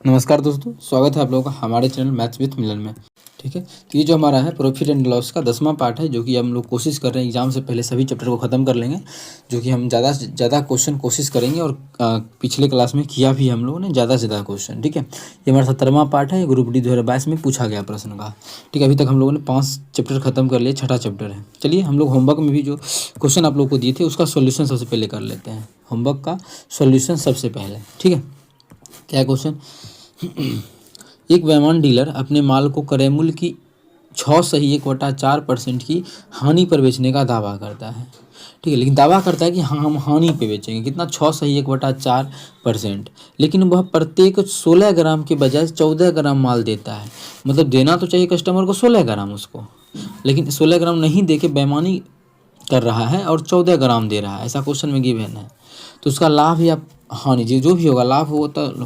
नमस्कार दोस्तों, स्वागत है आप लोगों का हमारे चैनल मैथ्स विथ मिलन में। ठीक है, तो ये जो हमारा है प्रॉफिट एंड लॉस का 10वां पार्ट है, जो कि हम लोग कोशिश कर रहे हैं एग्जाम से पहले सभी चैप्टर को ख़त्म कर लेंगे। जो कि हम ज़्यादा से ज़्यादा क्वेश्चन कोशिश करेंगे और पिछले क्लास में किया भी हम लोगों ने ज़्यादा से ज़्यादा क्वेश्चन। ठीक है, ये हमारा 17वां पार्ट है, ग्रुप डी 2022 में पूछा गया प्रश्न का। ठीक है, अभी तक हम लोगों ने 5 चैप्टर खत्म कर लिए, 6ठा चैप्टर है। चलिए हम लोग होमवर्क में भी जो क्वेश्चन आप लोग को दिए थे उसका सोल्यूशन सबसे पहले कर लेते हैं। होमवर्क का सोल्यूशन सबसे पहले। ठीक है, क्या क्वेश्चन? एक बेईमान डीलर अपने माल को क्रय मूल्य की 6.1/4% की हानि पर बेचने का दावा करता है। ठीक है, लेकिन दावा करता है कि हाँ हम हानि पे बेचेंगे, कितना? 6.1/4%। लेकिन वह प्रत्येक 16 ग्राम के बजाय 14 ग्राम माल देता है। मतलब देना तो चाहिए कस्टमर को 16 ग्राम उसको, लेकिन 16 ग्राम नहीं दे के बेईमानी कर रहा है और 14 ग्राम दे रहा है। ऐसा क्वेश्चन में गिवन है। तो उसका लाभ या हानि, जो भी होगा, लाभ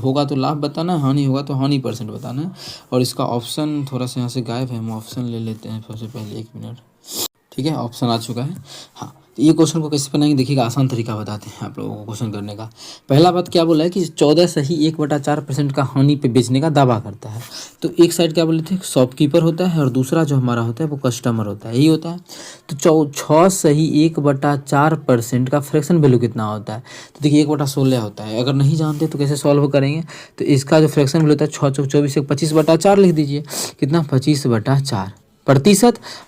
होगा तो लाभ बताना है, हानि होगा तो हानि % बताना है। और इसका ऑप्शन थोड़ा सा यहाँ से गायब है, हम ऑप्शन ले लेते हैं सबसे पहले। 1 मिनट। ठीक है, ऑप्शन आ चुका है। हाँ, तो ये क्वेश्चन को कैसे बनाएंगे देखिएगा, आसान तरीका बताते हैं आप लोगों को क्वेश्चन करने का। पहला बात क्या बोला है कि 14.1/4% का हानि पे बेचने का दावा करता है। तो एक साइड क्या बोले थे, शॉपकीपर होता है और दूसरा जो हमारा होता है वो कस्टमर होता है, यही होता है। तो 6.1/4% का फ्रैक्शन वैल्यू कितना होता है? तो देखिए 1/16 होता है। अगर नहीं जानते तो कैसे सॉल्व करेंगे? तो इसका जो फ्रैक्शन वैल्यू होता है 6 चौक 24 25/4 लिख दीजिए। कितना? 25/4।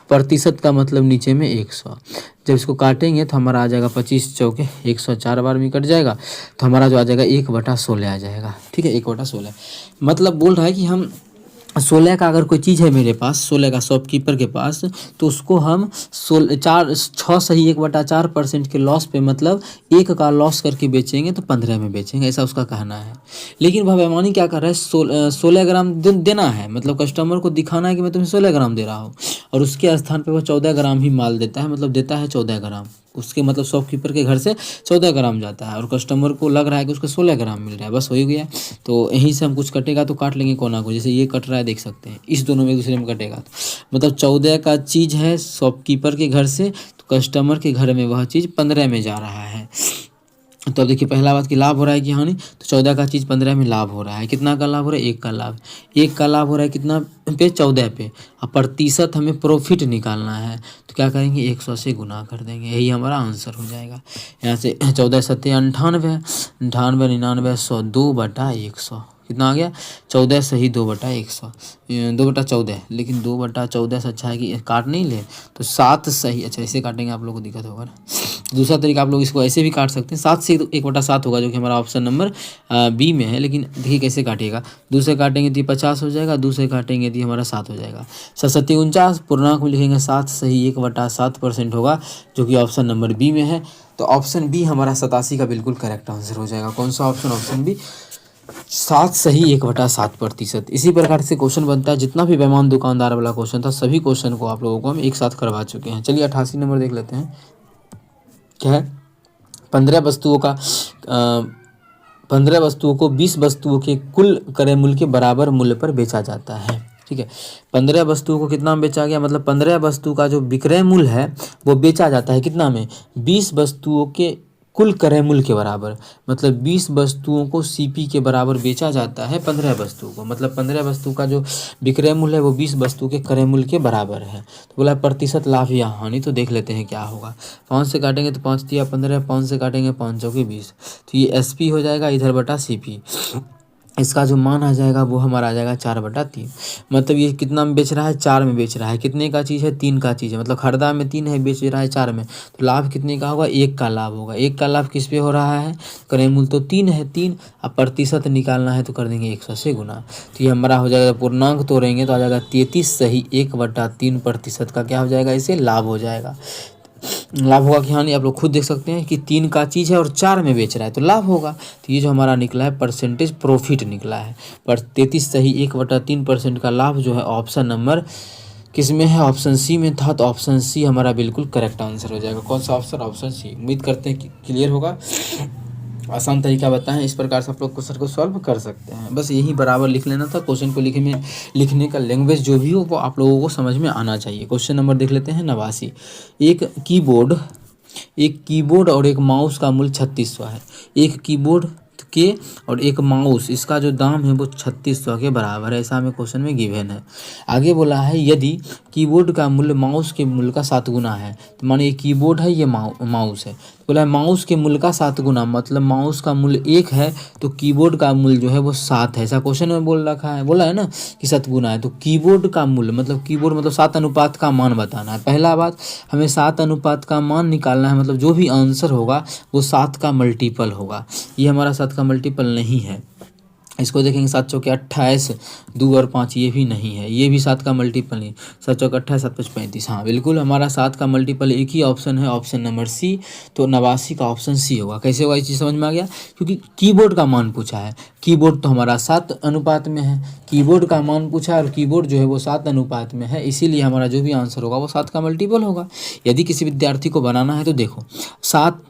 प्रतिशत का मतलब नीचे में 100। जब इसको काटेंगे तो हमारा आ जाएगा 25 चौके 100, 4 बार में कट जाएगा, तो हमारा जो आ जाएगा 1/16 आ जाएगा। ठीक है, 1/16 मतलब बोल रहा है कि हम 16 का अगर कोई चीज़ है मेरे पास, 16 का शॉपकीपर के पास, तो उसको हम 6.1/4% के लॉस पे, मतलब 1 का लॉस करके बेचेंगे तो 15 में बेचेंगे, ऐसा उसका कहना है। लेकिन वह बेईमानी क्या कर रहा है, 16 ग्राम देना है, मतलब कस्टमर को दिखाना है कि मैं तुम्हें 16 ग्राम दे रहा हूँ, और उसके स्थान पे वह 14 ग्राम ही माल देता है, मतलब देता है 14 ग्राम। उसके मतलब शॉपकीपर के घर से 14 ग्राम जाता है और कस्टमर को लग रहा है कि उसको 16 ग्राम मिल रहा है, बस हो ही गया। तो यहीं से हम कुछ कटेगा तो काट लेंगे कोना को, जैसे ये कट रहा है देख सकते हैं, इस दोनों में एक दूसरे में कटेगा तो मतलब 14 का चीज़ है शॉपकीपर के घर से, तो कस्टमर के घर में वह चीज़ 15 में जा रहा है। तो अब देखिए पहला बात कि लाभ हो रहा है कि हानि, तो 14 का चीज़ 15 में लाभ हो रहा है। कितना का लाभ हो रहा है? 1 का लाभ। 1 का लाभ हो रहा है कितना पे? 14 पे। अब प्रतिशत हमें प्रॉफिट निकालना है, तो क्या करेंगे? 100 से गुना कर देंगे, यही हमारा आंसर हो जाएगा। यहाँ से 14 सत्ते 98, 98 99 100, 2/100 कितना आ गया? 14 सही 2/100, 2/14। लेकिन 2/14 से अच्छा है कि काट नहीं ले, तो 7 सही। अच्छा, ऐसे काटेंगे आप लोग को दिक्कत होगा ना। दूसरा तरीका आप लोग इसको ऐसे भी काट सकते हैं, 7 से 1/7 होगा, जो कि हमारा ऑप्शन नंबर बी में है। लेकिन देखिए कैसे काटिएगा, दूसरे काटेंगे तो 50 हो जाएगा, दूसरे काटेंगे तो हमारा 7 हो जाएगा। 7×7 पूर्णांक में लिखेंगे 7 सही 1/7% होगा, जो कि ऑप्शन नंबर बी में है। तो ऑप्शन बी हमारा 87 का बिल्कुल करेक्ट आंसर हो जाएगा। कौन सा ऑप्शन? ऑप्शन बी, 7 सही 1/7%। इसी प्रकार से क्वेश्चन बनता है, जितना भी बेईमान दुकानदार वाला क्वेश्चन था, सभी क्वेश्चन को आप लोगों को हम एक साथ करवा चुके हैं। चलिए 88 नंबर देख लेते हैं, क्या है? 15 वस्तुओं का 15 वस्तुओं को 20 वस्तुओं के कुल क्रय मूल्य के बराबर मूल्य पर बेचा जाता है। ठीक है, 15 वस्तुओं को कितना में बेचा गया, मतलब 15 वस्तु का जो विक्रय मूल्य है वो बेचा जाता है कितना में? 20 वस्तुओं के कुल क्रय मूल्य के बराबर, मतलब 20 वस्तुओं को सीपी के बराबर बेचा जाता है 15 वस्तुओं को, मतलब 15 वस्तु का जो विक्रय मूल्य है वो 20 वस्तु के क्रय मूल्य के बराबर है। तो बोला प्रतिशत लाभ या हानि, तो देख लेते हैं क्या होगा। 5 से काटेंगे तो 5 तिया 15, 5 से काटेंगे 5 चौके 20, तो ये एसपी हो जाएगा इधर बटा सीपी। इसका जो मान आ जाएगा वो हमारा आ जाएगा 4/3। मतलब ये कितना में बेच रहा है? 4 में बेच रहा है। कितने का चीज़ है? 3 का चीज़ है, मतलब खरीदा में 3 है, बेच रहा है 4 में, तो लाभ कितने का होगा? 1 का लाभ होगा। 1 का लाभ किस पे हो रहा है? क्रय मूल्य तो 3 है, 3। अब प्रतिशत निकालना है तो कर देंगे 100 से गुना, तो ये हमारा हो जाएगा, पूर्णांक तोड़ेंगे तो आ जाएगा 33 सही 1/3% का क्या हो जाएगा? इसे लाभ हो जाएगा। लाभ होगा कि हानि, आप लोग खुद देख सकते हैं कि 3 का चीज़ है और 4 में बेच रहा है, तो लाभ होगा। तो ये जो हमारा निकला है परसेंटेज प्रॉफिट निकला है, पर 33 सही 1/3% का लाभ जो है ऑप्शन नंबर किस में है? ऑप्शन सी में था, तो ऑप्शन सी हमारा बिल्कुल करेक्ट आंसर हो जाएगा। कौन सा ऑप्शन? Option C. उम्मीद करते हैं कि क्लियर होगा। आसान तरीका बताएं, इस प्रकार से आप लोग क्वेश्चन को सॉल्व कर सकते हैं। बस यही बराबर लिख लेना था। क्वेश्चन को लिखने का लैंग्वेज जो भी हो वो आप लोगों को समझ में आना चाहिए। क्वेश्चन नंबर देख लेते हैं 89। एक कीबोर्ड और एक माउस का मूल्य 3600 है। एक कीबोर्ड के और एक माउस, इसका जो दाम है वो 3600 के बराबर है, ऐसा हमें क्वेश्चन में गिवन है। आगे बोला है यदि कीबोर्ड का मूल्य माउस के मूल्य का 7 गुना है, तो मानिए कीबोर्ड है, ये माउस है, तो बोला है माउस के मूल्य का 7 गुना, मतलब माउस का मूल्य 1 है तो कीबोर्ड का मूल्य जो है वो 7 है, ऐसा क्वेश्चन में बोल रखा है, बोला है ना कि 7 गुना है। तो कीबोर्ड का मूल्य मतलब कीबोर्ड मतलब 7 अनुपात का मान बताना है। पहला बात हमें 7 अनुपात का मान निकालना है, मतलब जो भी आंसर होगा वो 7 का मल्टीपल होगा। ये हमारा 7 का मल्टीपल नहीं है, इसको देखेंगे 7 चौके 28, 2 और 5 ये भी नहीं है, ये भी 7 का मल्टीपल नहीं। 7 चौके 28, 7 5 35, हाँ बिल्कुल हमारा 7 का मल्टीपल एक ही ऑप्शन है, ऑप्शन नंबर सी। तो 89 का ऑप्शन सी होगा। कैसे होगा ये चीज़ समझ में आ गया, क्योंकि कीबोर्ड का मान पूछा है, कीबोर्ड तो हमारा 7 अनुपात में है, कीबोर्ड का मान पूछा है और कीबोर्ड जो है वो 7 अनुपात में है, इसीलिए हमारा जो भी आंसर होगा वो 7 का मल्टीपल होगा। यदि किसी विद्यार्थी को बनाना है तो देखो 7,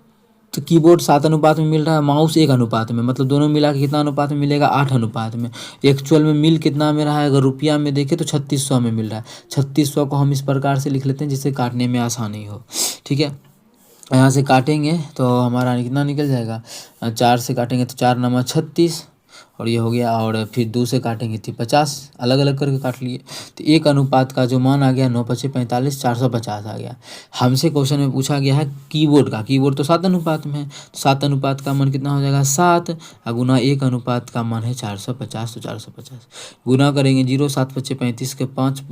तो कीबोर्ड 7 अनुपात में मिल रहा है, माउस 1 अनुपात में, मतलब दोनों मिला के कितना अनुपात में मिलेगा, 8 अनुपात में। एक्चुअल में मिल कितना में रहा है, अगर रुपया में देखें तो 3600 में मिल रहा है। 3600 को हम इस प्रकार से लिख लेते हैं जिससे काटने में आसानी हो, ठीक है। यहाँ से काटेंगे तो हमारा कितना निकल जाएगा, 4 से काटेंगे तो 4 9 36 और ये हो गया, और फिर 2 से काटेंगे तो 50, अलग अलग करके काट लिए। तो 1 अनुपात का जो मान आ गया 9 5 45, 450 आ गया। हमसे क्वेश्चन में पूछा गया है कीबोर्ड का, कीबोर्ड तो 7 अनुपात में है, तो 7 अनुपात का मान कितना हो जाएगा 7, गुना 1 अनुपात का मान है 450, तो 450 गुना करेंगे 0, 7 5 35 के 5,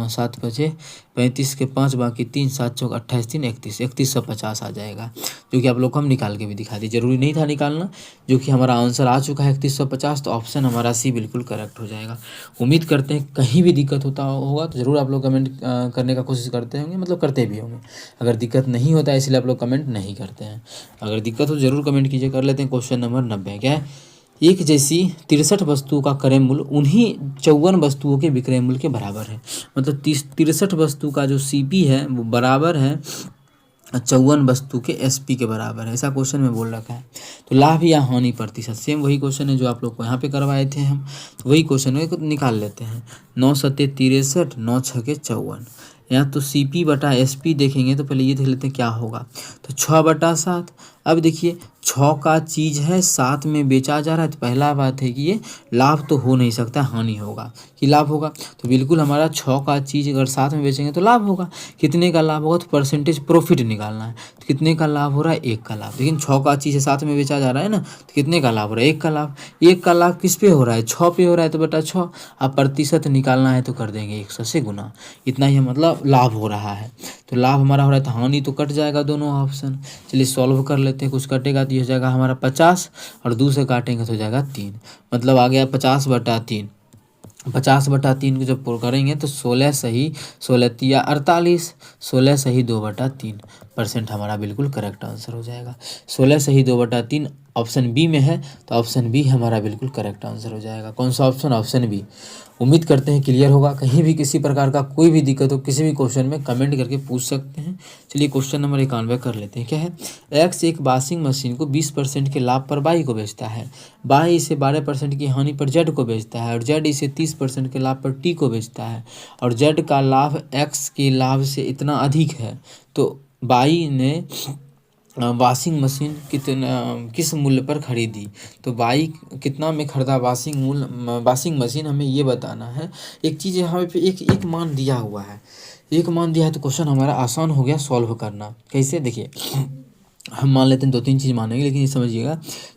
7 5 35 के 5 बाकी 3, 7 चौक 28 3 31, 3150 आ जाएगा, जो कि आप लोग को हम निकाल के भी दिखा दी, जरूरी नहीं था निकालना, जो कि हमारा आंसर आ चुका है 3150। तो ऑप्शन हमारा सी बिल्कुल करेक्ट हो जाएगा। उम्मीद करते हैं कहीं भी दिक्कत होगा तो ज़रूर आप लोग कमेंट करने का कोशिश करते होंगे, मतलब करते भी होंगे। अगर दिक्कत नहीं होता है इसलिए आप लोग कमेंट नहीं करते हैं, अगर दिक्कत हो ज़रूर कमेंट कीजिए। कर लेते हैं क्वेश्चन नंबर 90। क्या है, एक जैसी 63 वस्तुओं का क्रय मूल्य उन्हीं 54 वस्तुओं के विक्रय मूल्य के बराबर है, मतलब 63 वस्तु का जो सीपी है वो बराबर है 54 वस्तु के एसपी के बराबर है, ऐसा क्वेश्चन में बोल रखा है। तो लाभ या हानि प्रतिशत, सेम वही क्वेश्चन है जो आप लोग को यहाँ पे करवाए थे हम, तो वही क्वेश्चन है, निकाल लेते हैं। 9 सत्ते 63, 9 छके 54, यहाँ तो सीपी बटा एसपी देखेंगे तो पहले ये देख लेते हैं क्या होगा, तो 6 बटा 7। अब देखिए 6 का चीज़ है 7 में बेचा जा रहा है, तो पहला बात है कि ये लाभ तो हो नहीं सकता, हानि होगा कि लाभ होगा, तो बिल्कुल हमारा 6 का चीज़ अगर 7 में बेचेंगे तो लाभ होगा। कितने का लाभ होगा, तो परसेंटेज प्रॉफिट निकालना है, तो कितने का लाभ हो रहा है, 1 का लाभ। लेकिन 6 का चीज़ है 7 में बेचा जा रहा है ना, तो कितने का लाभ हो रहा है, 1 का लाभ। 1 का लाभ किस पे हो रहा है, 6 पे हो रहा है, तो बटा 6। अब प्रतिशत निकालना है तो कर देंगे 100 से गुना, इतना ही मतलब लाभ हो रहा है। तो लाभ हमारा हो रहा है तो हानि तो कट जाएगा दोनों ऑप्शन। चलिए सॉल्व कर लेते हैं, कुछ कटेगा तो ये हो जाएगा हमारा 50 और 2 से काटेंगे तो हो जाएगा 3, मतलब आ गया 50 बटा 3। 50 बटा 3 को जब करेंगे तो 16 सही 16 तिया 48, 16 सही 2 बटा 3% हमारा बिल्कुल करेक्ट आंसर हो जाएगा। 16 सही 2 बटा 3 ऑप्शन बी में है, तो ऑप्शन बी हमारा बिल्कुल करेक्ट आंसर हो जाएगा। कौन सा ऑप्शन, ऑप्शन बी। उम्मीद करते हैं क्लियर होगा। कहीं भी किसी प्रकार का कोई भी दिक्कत हो किसी भी क्वेश्चन में कमेंट करके पूछ सकते हैं। चलिए क्वेश्चन नंबर 91 कर लेते हैं। क्या है, एक्स एक वॉशिंग मशीन को 20% के लाभ पर वाई को बेचता है, वाई इसे 12% की हानि पर जेड को बेचता है, और जेड इसे 30% के लाभ पर टी को बेचता है, और जेड का लाभ एक्स के लाभ से इतना अधिक है, तो वाई ने वॉशिंग मशीन किस मूल्य पर खरीदी। तो वाई कितना में खरीदा वॉशिंग मशीन, हमें ये बताना है। एक चीज़ यहाँ पे एक मान दिया हुआ है, एक मान दिया है, तो क्वेश्चन हमारा आसान हो गया सॉल्व करना। कैसे, देखिए हम मान लेते हैं 2-3 चीज़ मानेंगे, लेकिन ये समझिएगा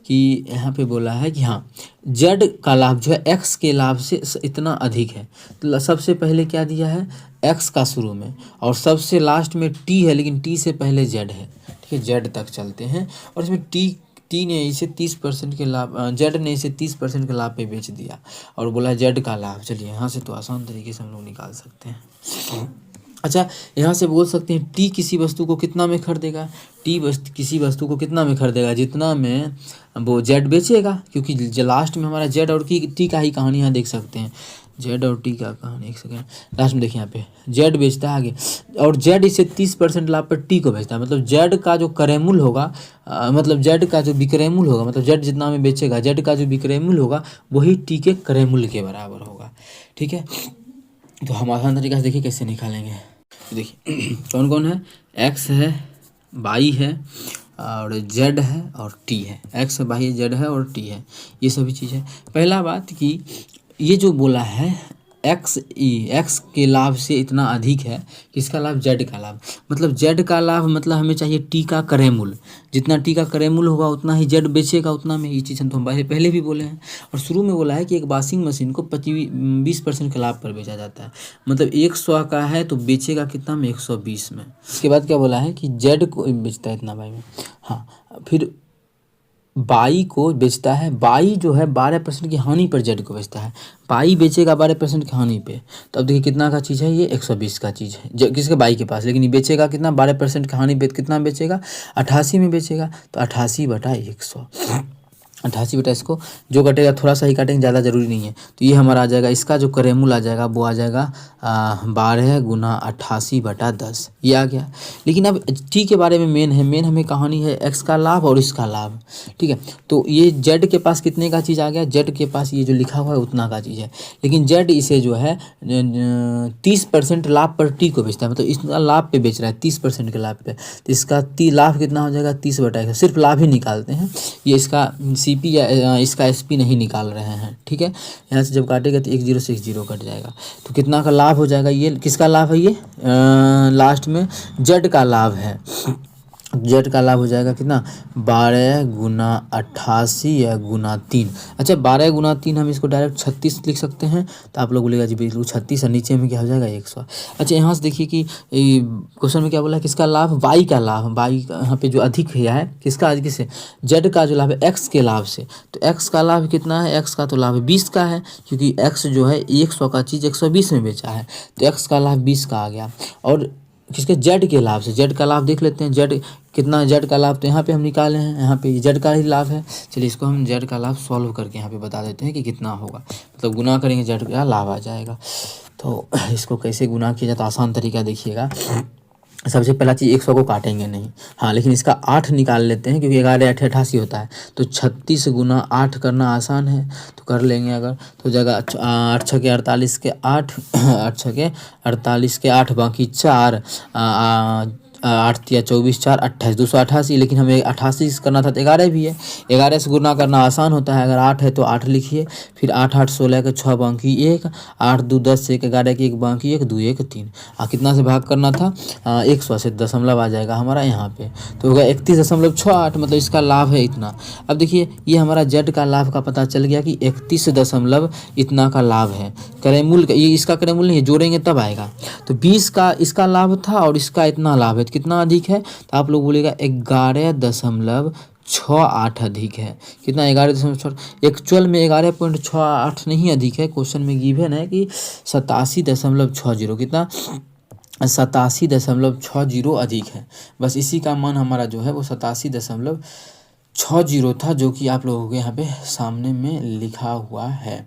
कि यहाँ पे बोला है कि हाँ जेड का लाभ जो है एक्स के लाभ से इतना अधिक है। तो सबसे पहले क्या दिया है, एक्स का शुरू में, और सबसे लास्ट में टी है, लेकिन टी से पहले जेड है। ठीक है, जेड तक चलते हैं, और इसमें टी ने इसे 30% के लाभ, जेड ने इसे 30% के लाभ पे बेच दिया, और बोला जेड का लाभ। चलिए यहाँ से तो आसान तरीके से हम लोग निकाल सकते हैं। अच्छा, यहाँ से बोल सकते हैं टी किसी वस्तु को कितना में खरीदेगा, टी किसी वस्तु को कितना में खरीदेगा, जितना में वो जेड बेचेगा, क्योंकि लास्ट में हमारा जेड और टी का ही कहानी यहाँ देख सकते हैं। जेड और टी का कहानी, एक सेकेंड, लास्ट में देखिए यहाँ पे जेड बेचता है आगे, और जेड इसे 30% लाभ पर टी को बेचता है, मतलब जेड का जो क्रय मूल्य होगा, मतलब जेड का जो विक्रय मूल्य होगा, मतलब जेड जितना में बेचेगा, जेड का जो विक्रय मूल्य होगा वही टी के क्रय मूल्य के बराबर होगा। ठीक है, तो हम आसान तरीके से देखिए कैसे निकालेंगे। देखिए कौन कौन है, एक्स है, वाई है, और जेड है और टी है, एक्स बाह्य जेड है और टी है, ये सभी चीज़ है। पहला बात कि ये जो बोला है एक्स के लाभ से इतना अधिक है, किसका लाभ, जेड का लाभ, मतलब जेड का लाभ मतलब हमें चाहिए टी का क्रय मूल्य, जितना टी का क्रय मूल्य होगा उतना ही जेड बेचेगा उतना में, ये चीज़ हम तो पहले भी बोले हैं। और शुरू में बोला है कि एक वॉशिंग मशीन को 20% के लाभ पर बेचा जाता है, मतलब 100 का है तो बेचेगा कितना में, 120 में। इसके बाद क्या बोला है कि जेड को बेचता है इतना बाई में, हाँ। फिर बाई को बेचता है, बाई जो है 12% की हानि पर जेड को बेचता है, बाई बेचेगा 12% की हानि पे। तो अब देखिए कितना का चीज़ है ये, 120 का चीज़ है जो किसके, बाई के पास, लेकिन ये बेचेगा कितना, 12% की हानि पे कितना बेचेगा, 88 में बेचेगा। तो 88/100, 88 इसको जो कटेगा थोड़ा सा ही काटेंगे, ज़्यादा ज़रूरी नहीं है। तो ये हमारा आ जाएगा, इसका जो क्रय मूल्य आ जाएगा वो आ जाएगा 12 × 88/10, ये आ गया। लेकिन अब टी के बारे में मेन हमें कहानी है एक्स का लाभ और इसका लाभ, ठीक है। तो ये जेड के पास कितने का चीज़ आ गया, जेड के पास ये जो लिखा हुआ है उतना का चीज़ है, लेकिन जेड इसे जो है 30% लाभ पर टी को बेचता है, मतलब इसका लाभ पे बेच रहा है 30% के लाभ पे। तो इसका लाभ कितना हो जाएगा, 30/100, सिर्फ लाभ ही निकालते हैं, ये इसका सीपी या इसका एसपी नहीं निकाल रहे हैं, ठीक है। यहाँ से जब काटेगा तो 10 से 10 कट जाएगा, तो कितना का लाभ हो जाएगा, ये किसका लाभ है, ये लास्ट में जेड का लाभ है। जेड का लाभ हो जाएगा कितना, 12 × 88 या ×3। अच्छा 12 × 3 हम इसको डायरेक्ट 36 लिख सकते हैं, तो आप लोग बोलेगा जी बिल्कुल 36, और नीचे में क्या हो जाएगा 100। अच्छा यहाँ से देखिए कि क्वेश्चन में क्या बोला है, किसका लाभ, वाई का लाभ, वाई यहाँ पे जो अधिक है किसका, अधिक से जेड का जो लाभ है एक्स के लाभ से। तो एक्स का लाभ कितना है, एक्स का तो लाभ 20 का है, क्योंकि एक्स जो है 100 का चीज़ 120 में बेचा है, तो एक्स का लाभ 20 का आ गया। और किसके, जेड के लाभ से, जेड का लाभ देख लेते हैं, जेड कितना, जेड का लाभ तो यहाँ पे हम निकाले हैं, यहाँ पे जेड का ही लाभ है। चलिए इसको हम जेड का लाभ सॉल्व करके यहाँ पे बता देते हैं कि कितना होगा, मतलब गुना करेंगे जेड का लाभ आ जाएगा। तो इसको कैसे गुना किया जाए, तो आसान तरीका देखिएगा। सबसे पहला चीज़ 100 को काटेंगे नहीं, हाँ, लेकिन इसका 8 निकाल लेते हैं, क्योंकि 11 8 88 होता है, तो 36 × 8 करना आसान है, तो कर लेंगे अगर, तो जगह 8 6 के 48 के 8 8 6 के 48 के 8 बाकी 4 8 × 24 4 28 288, लेकिन हमें 88 करना था तो 11 भी है, 11 से गुना करना आसान होता है, अगर 8 है तो 8 लिखिए, फिर 8 8 16 के 6 बाकी 1, 8 2 10 1 11 के 1 बाकी 1 2 1 3, कितना से भाग करना था, 100 से, दशमलव आ जाएगा हमारा यहाँ पे, तो होगा 31.68, मतलब इसका लाभ है इतना। अब देखिए ये हमारा जेड का लाभ का पता चल गया कि 31 दशमलव इतना का लाभ है, क्रय मूल्य ये इसका क्रय मूल्य नहीं है, जोड़ेंगे तब आएगा। तो 20 का इसका लाभ था और इसका इतना लाभ है, तो कितना अधिक है, तो आप लोग बोलेगा 11.68 अधिक है, कितना 11.68, एक्चुअल में 11.68 नहीं अधिक है, क्वेश्चन में गिवन है कि 87.60, कितना 87.60 अधिक है, बस इसी का मान हमारा जो है वो 87.60 था, जो कि आप लोगों के यहाँ पे सामने में लिखा हुआ है,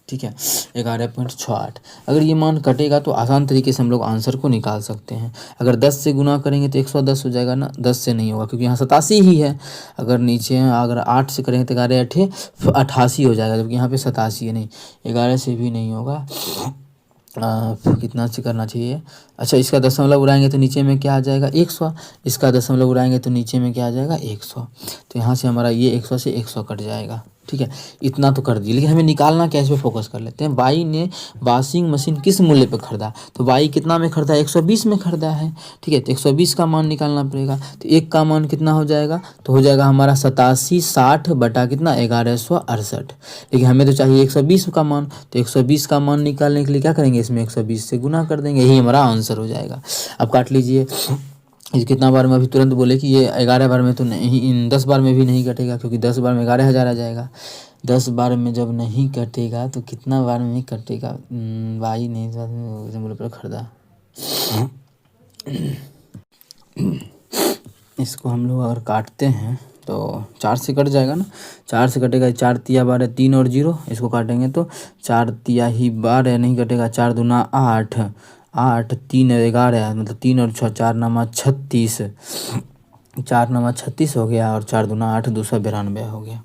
ठीक है, 11.68। अगर ये मान कटेगा तो आसान तरीके से हम लोग आंसर को निकाल सकते हैं। अगर 10 से गुना करेंगे तो 110 हो जाएगा ना, 10 से नहीं होगा क्योंकि यहाँ 87 ही है। अगर नीचे अगर 8 से करेंगे तो 11 8 88 हो जाएगा, जबकि यहाँ पे 87 है, नहीं 11 से भी नहीं होगा। कितना से करना चाहिए, अच्छा इसका दशमलव उड़ाएंगे तो नीचे में क्या आ जाएगा 100, इसका दशमलव उड़ाएंगे तो नीचे में क्या आ जाएगा 100, तो यहाँ से हमारा ये 100 से 100 कट जाएगा, ठीक है। इतना तो कर दिए, लेकिन हमें निकालना क्या, इस पे फोकस कर लेते हैं। बाई ने वॉशिंग मशीन किस मूल्य पे खरीदा, तो बाई कितना में खरीदा, 120 में खरीदा है, ठीक है, तो 120 का मान निकालना पड़ेगा, तो एक का मान कितना हो जाएगा, तो हो जाएगा हमारा 87/60 बटा कितना 1168, लेकिन हमें तो चाहिए 120 का मान, तो 120 का मान निकालने के लिए क्या करेंगे, इसमें 120 से गुना कर देंगे, यही हमारा आंसर हो जाएगा। अब काट लीजिए, इस कितना बार में अभी तुरंत बोले कि ये 11 बार में तो नहीं, 10 बार में भी नहीं कटेगा, क्योंकि 10 बार में 11,000 आ जाएगा, 10 बार में जब नहीं कटेगा तो कितना बार में कटेगा, भाई नहीं बोले पर खरीदा। इसको हम लोग अगर काटते हैं तो 4 से कट जाएगा ना, 4 से कटेगा, 4 तिया 12 3 और 0, इसको काटेंगे तो 4 तिया ही 12 नहीं कटेगा, 4 दूना 8 8 3 11, मतलब 3 और 6 4 नमा 36, 4 नमा 36 हो गया, और 4 दूना 8 292 हो गया।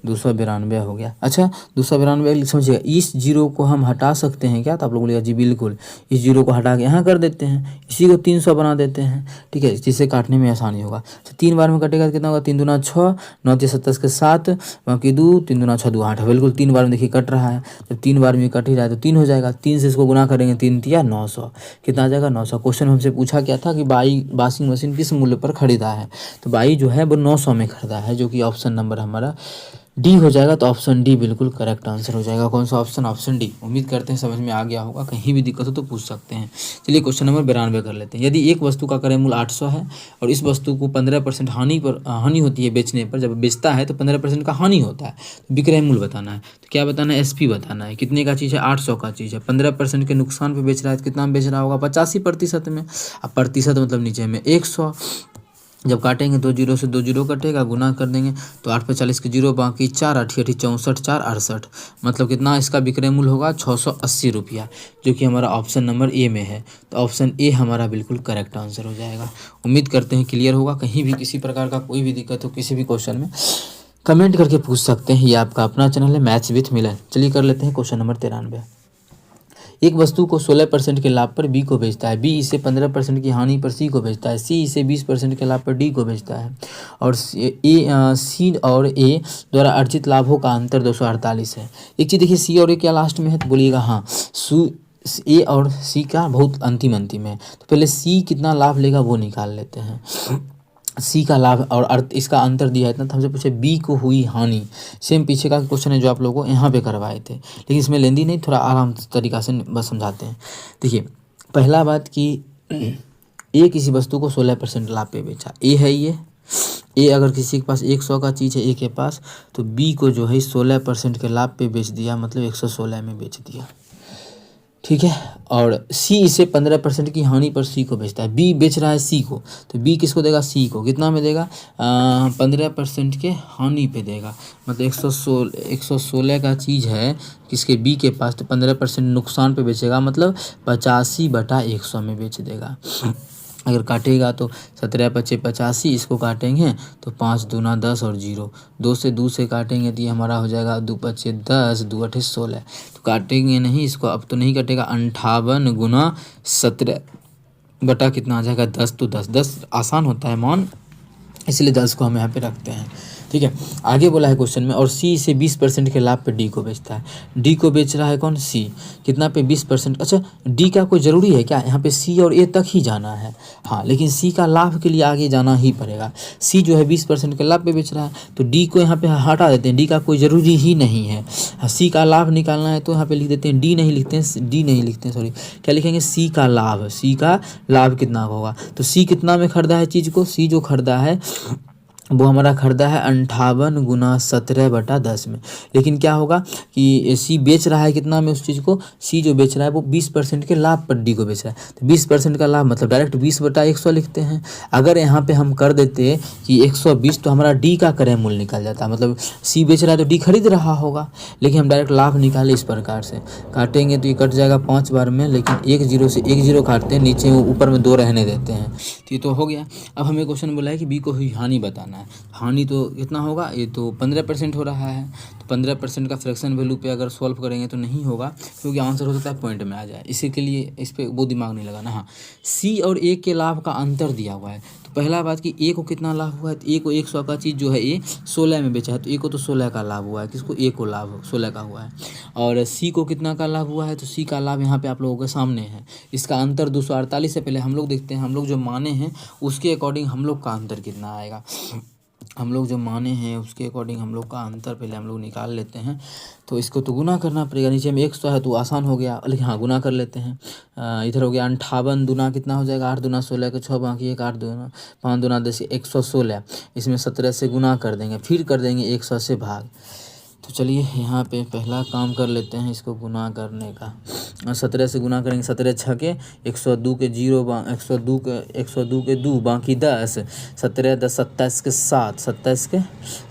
292 हो गया। अच्छा 292 समझिएगा, इस जीरो को हम हटा सकते हैं क्या? तो आप लोग बोलिएगा जी बिल्कुल, इस जीरो को हटा के यहाँ कर देते हैं, इसी को 300 बना देते हैं, ठीक है, जिससे काटने में आसानी होगा। तो 3 बार में कटेगा तो कितना होगा? 3 दूना 6, 9 तिया 27 के 7, बाकी 2, 3 दूना 6 2 8, बिल्कुल 3 बार में देखिए कट रहा है। जब 3 बार में कट ही रहा है तो 3 हो जाएगा, 3 से इसको गुना करेंगे, 3 तिया 900, कितना आ जाएगा? 900। क्वेश्चन हमसे पूछा क्या था कि वॉशिंग मशीन किस मूल्य पर खरीदा है? तो बाई जो है वो 900 में खरीदा है, जो कि ऑप्शन नंबर हमारा डी हो जाएगा। तो ऑप्शन डी बिल्कुल करेक्ट आंसर हो जाएगा। कौन सा ऑप्शन? Option D. उम्मीद करते हैं समझ में आ गया होगा, कहीं भी दिक्कत हो तो पूछ सकते हैं। चलिए क्वेश्चन नंबर 92 कर लेते हैं। यदि एक वस्तु का क्रय मूल्य 800 है और इस वस्तु को 15% हानि होती है बेचने पर, जब बेचता है तो 15% का हानि होता है, तो विक्रय मूल्य बताना है। तो क्या बताना है? एसपी बताना है। कितने का चीज़ है? 800 का चीज़ है, 15% के नुकसान पर बेच रहा है तो कितना में बेच रहा होगा? 85% में। अब प्रतिशत मतलब नीचे में 100, जब काटेंगे 2 जीरो से 2 जीरो कटेगा, गुना कर देंगे तो 8 पे 40 के जीरो, बाकी 4 8 64, 4 68, मतलब कितना इसका विक्रय मूल्य होगा? 680 रुपया, जो कि हमारा ऑप्शन नंबर ए में है। तो ऑप्शन ए हमारा बिल्कुल करेक्ट आंसर हो जाएगा। उम्मीद करते हैं क्लियर होगा। कहीं भी किसी प्रकार का कोई भी दिक्कत हो किसी भी क्वेश्चन में कमेंट करके पूछ सकते हैं। ये आपका अपना चैनल है मैथ्स विथ मिलन। चलिए कर लेते हैं क्वेश्चन नंबर 93। एक वस्तु को 16% के लाभ पर बी को बेचता है, बी इसे 15% की हानि पर सी को बेचता है, सी इसे 20% के लाभ पर डी को बेचता है, और सी और ए द्वारा अर्जित लाभों का अंतर 248 है। एक चीज़ देखिए, सी और ए क्या लास्ट में है? तो बोलिएगा हाँ, ए और सी का बहुत अंतिम है। तो पहले सी कितना लाभ लेगा वो निकाल लेते हैं। सी का लाभ और अर्थ इसका अंतर दिया है इतना, तो हमसे पूछे बी को हुई हानि। सेम पीछे का क्वेश्चन है जो आप लोगों को यहाँ पे करवाए थे, लेकिन इसमें लेंदी नहीं, थोड़ा आराम तरीका से बस समझाते हैं। देखिए पहला बात कि ए किसी वस्तु को 16% लाभ पे बेचा, ए है ये। ए अगर किसी के पास 100 का चीज़ है ए के पास, तो बी को जो है 16% के लाभ पे बेच दिया, मतलब 116 में बेच दिया, ठीक है। और सी इसे 15% की हानि पर सी को बेचता है, बी बेच रहा है सी को, तो बी किसको देगा? सी को। कितना में देगा? 15% के हानि पे देगा, मतलब 116 का चीज़ है किसके? बी के पास, तो 15% नुकसान पे बेचेगा, मतलब 85/100 में बेच देगा। अगर काटेगा तो 17 पचे 85, इसको काटेंगे तो 5 दूना 10 और 0, 2 से 2 से काटेंगे तो ये हमारा हो जाएगा 2 पचे 10, 2 अठे 16। तो काटेंगे नहीं इसको, अब तो नहीं कटेगा। 58 गुना 17 बटा कितना आ जाएगा? 10, तो 10 आसान होता है मान, इसलिए 10 को हम यहाँ पे रखते हैं, ठीक है। आगे बोला है क्वेश्चन में, और सी इसे 20% के लाभ पे डी को बेचता है। डी को बेच रहा है कौन? सी। कितना पे? 20%। अच्छा डी का कोई ज़रूरी है क्या? यहाँ पे सी और ए तक ही जाना है, हाँ, लेकिन सी का लाभ के लिए आगे जाना ही पड़ेगा। सी जो है 20% के लाभ पे बेच रहा है, तो डी को यहाँ पे हटा देते हैं, डी का कोई ज़रूरी ही नहीं है। सी का लाभ निकालना है तो यहाँ पे लिख देते हैं, डी नहीं लिखते हैं, सॉरी, क्या लिखेंगे? सी का लाभ। सी का लाभ कितना होगा? तो सी कितना में खरीदा है चीज़ को? सी जो खरीदा है वो हमारा खरीदा है 58 गुना 17/10 में। लेकिन क्या होगा कि सी बेच रहा है कितना में उस चीज़ को? सी जो बेच रहा है वो 20% के लाभ पर डी को बेच रहा है, तो 20% का लाभ मतलब डायरेक्ट 20/100 लिखते हैं। अगर यहाँ पे हम कर देते कि 120, तो हमारा डी का क्रय मूल्य निकल जाता, मतलब सी बेच रहा है तो डी खरीद रहा होगा, लेकिन हम डायरेक्ट लाभ निकाले इस प्रकार से। काटेंगे तो ये कट जाएगा 5 बार में, लेकिन 1 जीरो से 1 जीरो काटते हैं, नीचे ऊपर में 2 रहने देते हैं, तो ये तो हो गया। अब हमें क्वेश्चन बोला है कि बी को हुई हानि बताना है। हानि तो कितना होगा? ये तो 15% हो रहा है, तो 15% का फ्रैक्शन वैल्यू पे अगर सॉल्व करेंगे तो नहीं होगा, क्योंकि आंसर हो सकता है पॉइंट में आ जाए, इसी के लिए इस पर वो दिमाग नहीं लगाना। हाँ, सी और ए के लाभ का अंतर दिया हुआ है, तो पहला बात कि ए को कितना लाभ हुआ है? तो ए को 100 का चीज़ जो है ए 16 में बेचा है, तो ए को तो 16 का लाभ हुआ है। किसको? ए को लाभ 16 का हुआ है। और सी को कितना का लाभ हुआ है? तो सी का लाभ यहाँ पे आप लोगों के सामने है, इसका अंतर 248 से। पहले हम लोग देखते हैं, हम लोग जो माने हैं उसके अकॉर्डिंग हम लोग का अंतर कितना आएगा। हम लोग जो माने हैं उसके अकॉर्डिंग हम लोग का अंतर पहले हम लोग निकाल लेते हैं। तो इसको तो गुना करना पड़ेगा, नीचे में 100 है तो आसान हो गया, लेकिन हाँ गुना कर लेते हैं। इधर हो गया 58 दूना कितना हो जाएगा? 8 दूना 16 के 6, बाकी 1 8 दूना 5 दूना 10, 116। इसमें 17 से गुना कर देंगे, फिर कर देंगे 100 से भाग। तो चलिए यहाँ पे पहला काम कर लेते हैं, इसको गुना करने का। 17 से गुना करेंगे, 17 छके 102 के 0, 102 के 2 बाकी 10, 17 10 27 के 7, 27 के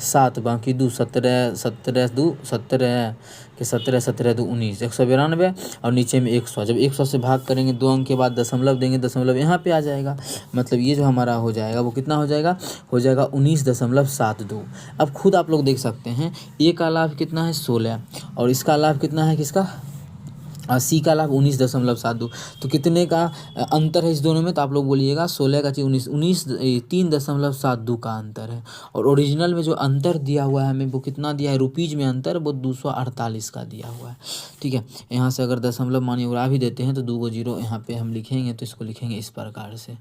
7 बाकी 2, 17 17 2 17 के 17, 17 2 19, 192 और नीचे में 100। जब 100 से भाग करेंगे 2 अंक के बाद दशमलव देंगे, दशमलव यहाँ पे आ जाएगा, मतलब ये जो हमारा हो जाएगा वो कितना हो जाएगा, 19.72। अब खुद आप लोग देख सकते हैं, ए का लाभ कितना है 16 और इसका लाभ कितना है किसका, सी का लाभ 19.72। तो कितने का अंतर है इस दोनों में, तो आप लोग बोलिएगा 16 का 19 3.72 का अंतर है। और ओरिजिनल में जो अंतर दिया हुआ है हमें वो कितना दिया है, रुपीज़ में अंतर वो 248 का दिया हुआ है। ठीक है, यहाँ से अगर दशमलव मानिए उड़ा भी देते हैं तो 2 को 0 यहाँ पे हम लिखेंगे, तो इसको लिखेंगे इस प्रकार से।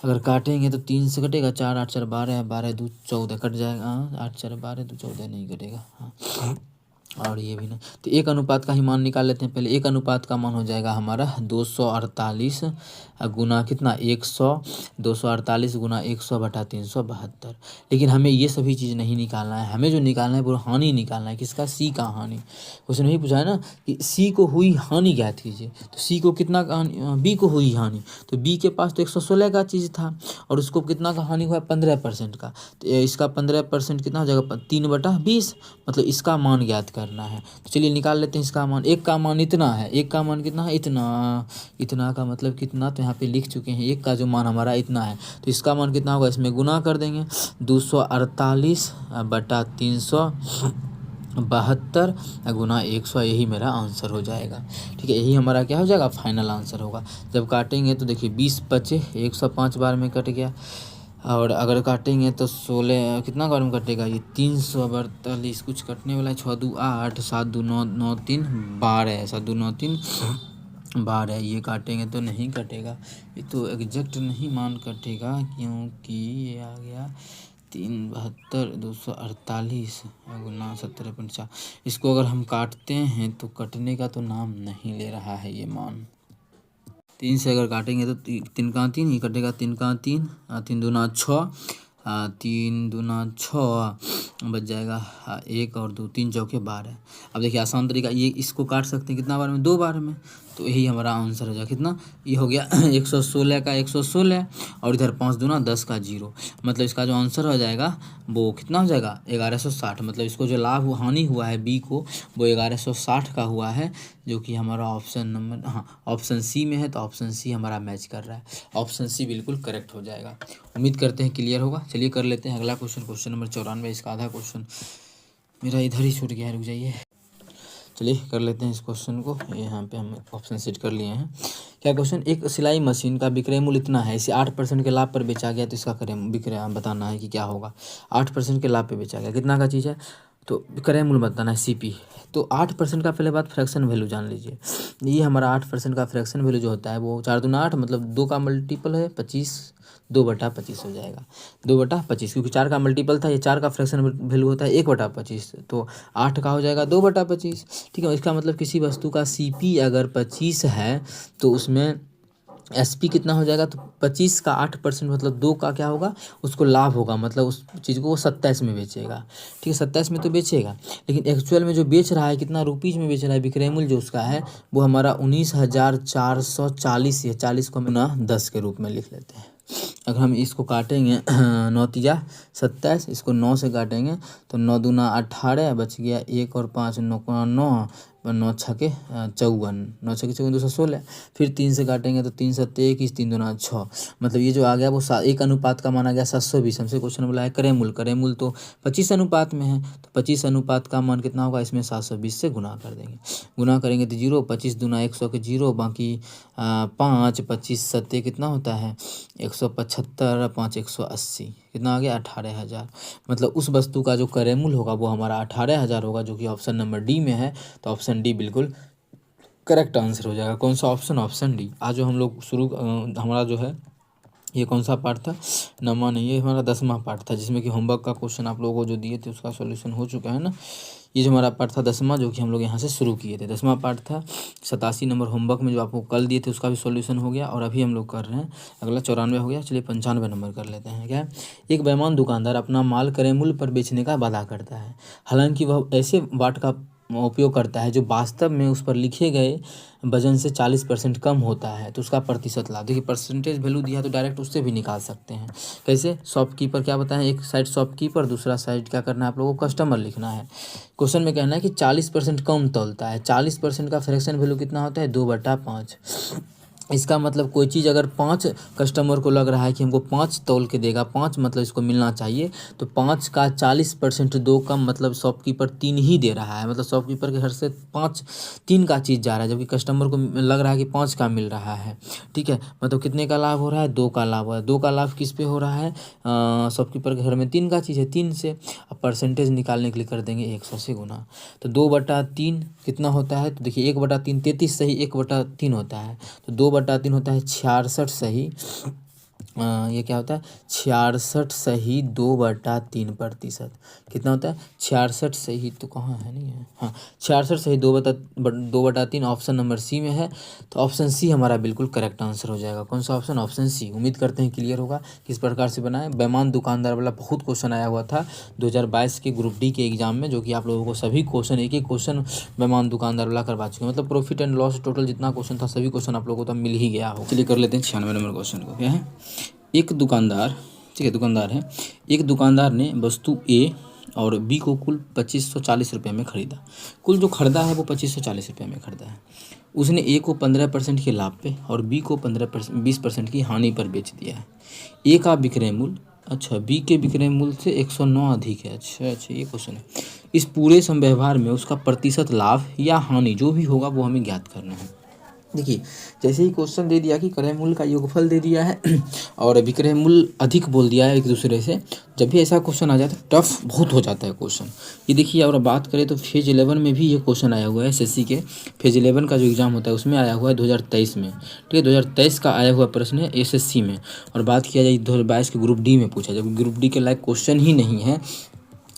अगर काटेंगे तो 3 से कटेगा, 4 8 4 12, 12 2 14 कट जाएगा, 8 4 12 2 14 नहीं कटेगा, हाँ और ये भी नहीं। तो एक अनुपात का ही मान निकाल लेते हैं पहले। एक अनुपात का मान हो जाएगा हमारा 248 गुना कितना 100, 248 गुना 100 बटा 372। लेकिन हमें ये सभी चीज़ नहीं निकालना है, हमें जो निकालना है वो हानि निकालना है। किसका, सी का हानि। क्वेश्चन नहीं पूछा है ना कि सी को हुई हानि ज्ञात कीजिए, तो सी को कितना का हानि, बी को हुई हानि, तो बी के पास तो 116 का चीज़ था और उसको कितना का हानि हुआ 15% का, तो इसका 15% कितना हो जाएगा 3/20, मतलब इसका मान ज्ञात करना है। तो चलिए निकाल लेते हैं इसका मान। एक का मान इतना है, एक का मान कितना है इतना, इतना का मतलब कितना, तो यहाँ पे लिख चुके हैं एक का जो मान हमारा इतना है, तो इसका मान कितना होगा, इसमें गुना कर देंगे 248 बटा 372 गुना 100, यही मेरा आंसर हो जाएगा। ठीक है, यही हमारा क्या हो जाएगा, फाइनल आंसर होगा। जब काटेंगे तो देखिए 20 बचे, 105 बार में कट गया, और अगर काटेंगे तो 16 कितना बार में कटेगा, ये 342 कुछ कटने वाला है, 6 2 8, 7 2 9 9 3 12, 7 2 9 3 12, ये काटेंगे तो नहीं कटेगा, ये तो एग्जैक्ट नहीं मान कटेगा, क्योंकि ये आ गया 372 248 गुना 17.4। इसको अगर हम काटते हैं तो कटने का तो नाम नहीं ले रहा है ये मान। 3 से अगर काटेंगे तो 3 का 3 ही कटेगा, 3 का 3, 3 दूना 6, 3 दूना 6 बच जाएगा 1 और 2, 3 चौके 12। अब देखिए आसान तरीका, ये इसको काट सकते हैं कितना बार में, 2 बार में, तो यही हमारा आंसर हो जाएगा कितना, ये हो गया 116 का 116 और इधर 5 दूना 10 का 0, मतलब इसका जो आंसर हो जाएगा वो कितना हो जाएगा 1160। मतलब इसको जो लाभ हानि हुआ है बी को वो 1160 का हुआ है, जो कि हमारा ऑप्शन नंबर, हाँ ऑप्शन सी में है, तो ऑप्शन सी हमारा मैच कर रहा है, ऑप्शन सी बिल्कुल करेक्ट हो जाएगा। उम्मीद करते हैं क्लियर होगा। चलिए कर लेते हैं अगला क्वेश्चन, क्वेश्चन नंबर 94। इसका आधा क्वेश्चन मेरा इधर ही छूट गया है, रुक जाइए। चलिए कर लेते हैं इस क्वेश्चन को, यहाँ पे हम ऑप्शन सेट कर लिए हैं। क्या क्वेश्चन, एक सिलाई मशीन का विक्रय मूल्य इतना है, इसे 8% के लाभ पर बेचा गया, तो इसका विक्रय बताना है कि क्या होगा। 8% के लाभ पे बेचा गया, कितना का चीज़ है, तो विक्रय मूल्य बताना है सीपी। तो 8% का पहले बात फ्रैक्शन वैल्यू जान लीजिए। ये हमारा 8% का फ्रैक्शन वैल्यू जो होता है वो 4 दूना 8, मतलब 2 का मल्टीपल है 25, 2/25 हो जाएगा, 2/25, क्योंकि 4 का मल्टीपल था, ये 4 का फ्रैक्शन वैल्यू होता है 1/25, तो 8 का हो जाएगा 2/25। ठीक है, इसका मतलब किसी वस्तु का सीपी अगर 25 है तो उसमें एसपी कितना हो जाएगा, तो 25 का 8% मतलब 2 का क्या होगा, उसको लाभ होगा, मतलब उस चीज़ को वो 27 में बेचेगा। ठीक है, 27 में तो बेचेगा, लेकिन एक्चुअल में जो बेच रहा है कितना रुपीज़ में बेच रहा है, विक्रय मूल्य जो उसका है वो हमारा 19,440 है। 40 को हम 10 के रूप में लिख लेते हैं। अगर हम इसको काटेंगे 9 तिया 27, इसको 9 से काटेंगे तो 9 दूना 18 बच गया, 1 और 5 9 को 9, 9 छके 54, 9 छके 54 216, फिर 3 से काटेंगे तो 3 7 21, 3 दूना 6, मतलब ये जो आ गया वो 1 अनुपात का माना गया 720। हमसे क्वेश्चन बोला है क्रय मूल्य तो 25 अनुपात में है, तो 25 अनुपात का मान कितना होगा, इसमें 720 से गुना कर देंगे, गुना करेंगे तो 0, 25 दूना 100 के 0, बाकी 5, 25 7 कितना होता है 175, 5 180, कितना आ गया 18,000। मतलब उस वस्तु का जो क्रय मूल्य होगा वो हमारा 18,000 होगा, जो कि ऑप्शन नंबर डी में है, तो ऑप्शन डी बिल्कुल करेक्ट आंसर हो जाएगा। कौन सा ऑप्शन, ऑप्शन डी। आज जो हम लोग हमारा जो है ये कौन सा पार्ट था, 9वां नहीं, ये हमारा 10वां पार्ट था, जिसमें कि होमवर्क का क्वेश्चन आप लोगों को जो दिए थे उसका सॉल्यूशन हो चुका है ना। ये जो हमारा पार्ट था 10वां, जो कि हम लोग यहाँ से शुरू किए थे, 10वां पार्ट था। 87 नंबर होमवर्क में जो आपको कल दिए थे उसका भी सॉल्यूशन हो गया, और अभी हम लोग कर रहे हैं अगला 94 हो गया। चलिए 95 नंबर कर लेते हैं। क्या है, एक बेईमान दुकानदार अपना माल क्रय मूल्य पर बेचने का वादा करता है, हालांकि वह ऐसे वाट का उपयोग करता है जो वास्तव में उस पर लिखे गए वजन से 40% कम होता है तो उसका प्रतिशत लाभ। देखिए परसेंटेज वैल्यू दिया तो डायरेक्ट उससे भी निकाल सकते हैं। कैसे? शॉपकीपर क्या बताएं, एक साइड शॉपकीपर, दूसरा साइड क्या करना है आप लोगों को, कस्टमर लिखना है। क्वेश्चन में कहना है कि 40% कम तौलता है। 40% का फ्रैक्शन वैल्यू कितना होता है? 2/5। इसका मतलब कोई चीज़ अगर 5 कस्टमर को लग रहा है कि हमको 5 तौल के देगा, 5 मतलब इसको मिलना चाहिए, तो 5 का 40% 2 कम मतलब शॉपकीपर 3 ही दे रहा है। मतलब शॉपकीपर के घर से 3 का चीज़ जा रहा है, जबकि कस्टमर को लग रहा है कि 5 का मिल रहा है। ठीक है, मतलब कितने का लाभ हो रहा है? 2 का लाभ हो रहा है। 2 का लाभ किस पे हो रहा है? शॉपकीपर के घर में 3 का चीज़ है, 3 से। अब परसेंटेज निकालने के लिए कर देंगे 100 से गुना। तो 2/3 कितना होता है? तो देखिए 1/3 33 सही 1/3 होता है, तो 2/3 होता है 66 सही। ये क्या होता है? 66 सही 2/3%। कितना होता है? 66 सही तो कहाँ है, नहीं है, हाँ 66 सही 2/3 ऑप्शन नंबर सी में है। तो ऑप्शन सी हमारा बिल्कुल करेक्ट आंसर हो जाएगा। कौन सा ऑप्शन? Option C. उम्मीद करते हैं क्लियर होगा किस प्रकार से बनाएं। बेईमान दुकानदार वाला बहुत क्वेश्चन आया हुआ था 2022 के ग्रुप डी के एग्जाम में, जो कि आप लोगों को सभी क्वेश्चन एक एक क्वेश्चन बेईमान दुकानदार वाला करवा चुके हैं। मतलब प्रॉफिट एंड लॉस टोटल जितना क्वेश्चन था सभी क्वेश्चन आप लोगों को तो मिल ही गया हो। चलिए कर लेते हैं 96 नंबर क्वेश्चन को। क्या है? एक दुकानदार, ठीक है दुकानदार है, एक दुकानदार ने वस्तु ए और बी को कुल 2540 रुपये में ख़रीदा। कुल जो ख़रीदा है वो 2540 रुपये में ख़रीदा है। उसने ए को 15% के लाभ पे और बी को 20% की हानि पर बेच दिया है। ए का विक्रय मूल्य, अच्छा बी के विक्रय मूल्य से 109 अधिक है। अच्छा ये क्वेश्चन है। इस पूरे संव्यवहार में उसका प्रतिशत लाभ या हानि जो भी होगा वो हमें ज्ञात करना है। देखिए जैसे ही क्वेश्चन दे दिया कि क्रय मूल्य का योगफल दे दिया है और विक्रय मूल्य अधिक बोल दिया है एक दूसरे से, जब भी ऐसा क्वेश्चन आ जाता है टफ बहुत हो जाता है क्वेश्चन। ये देखिए और बात करें तो फेज 11 में भी ये क्वेश्चन आया हुआ है। एसएससी के फेज 11 का जो एग्ज़ाम होता है उसमें आया हुआ है 2023 में। ठीक है 2023 का आया हुआ प्रश्न है एसएससी में। और बात किया जाए 2022 के ग्रुप डी में पूछा, जब ग्रुप डी के लायक क्वेश्चन ही नहीं है।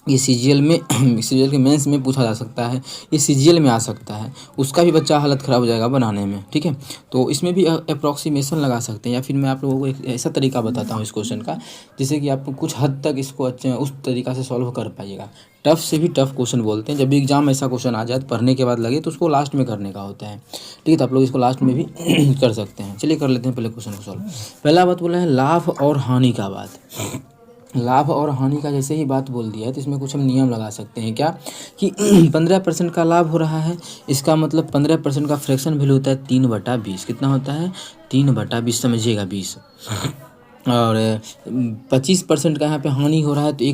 ये सीजीएल में सीजीएल के मेंस में पूछा जा सकता है, ये सीजीएल में आ सकता है, उसका भी बच्चा हालत ख़राब हो जाएगा बनाने में। ठीक है तो इसमें भी अप्रॉक्सीमेशन लगा सकते हैं, या फिर मैं आप लोगों को एक ऐसा तरीका बताता हूँ इस क्वेश्चन का जिससे कि आप कुछ हद तक इसको अच्छे उस तरीक़ा से सॉल्व कर पाइएगा। टफ से भी टफ क्वेश्चन बोलते हैं। जब भी एग्जाम ऐसा क्वेश्चन आ जाए पढ़ने के बाद लगे तो उसको लास्ट में करने का होता है। ठीक है तो आप लोग इसको लास्ट में भी कर सकते हैं। चलिए कर लेते हैं पहले क्वेश्चन को सॉल्व। पहला बात बोला है लाभ और हानि का बात। लाभ और हानि का जैसे ही बात बोल दिया है तो इसमें कुछ हम नियम लगा सकते हैं क्या कि 15% का लाभ हो रहा है, इसका मतलब 15% का फ्रैक्शन वैल्यू होता है 3/20। कितना होता है? 3/20 समझिएगा 20। और 25% का यहाँ पे हानि हो रहा है तो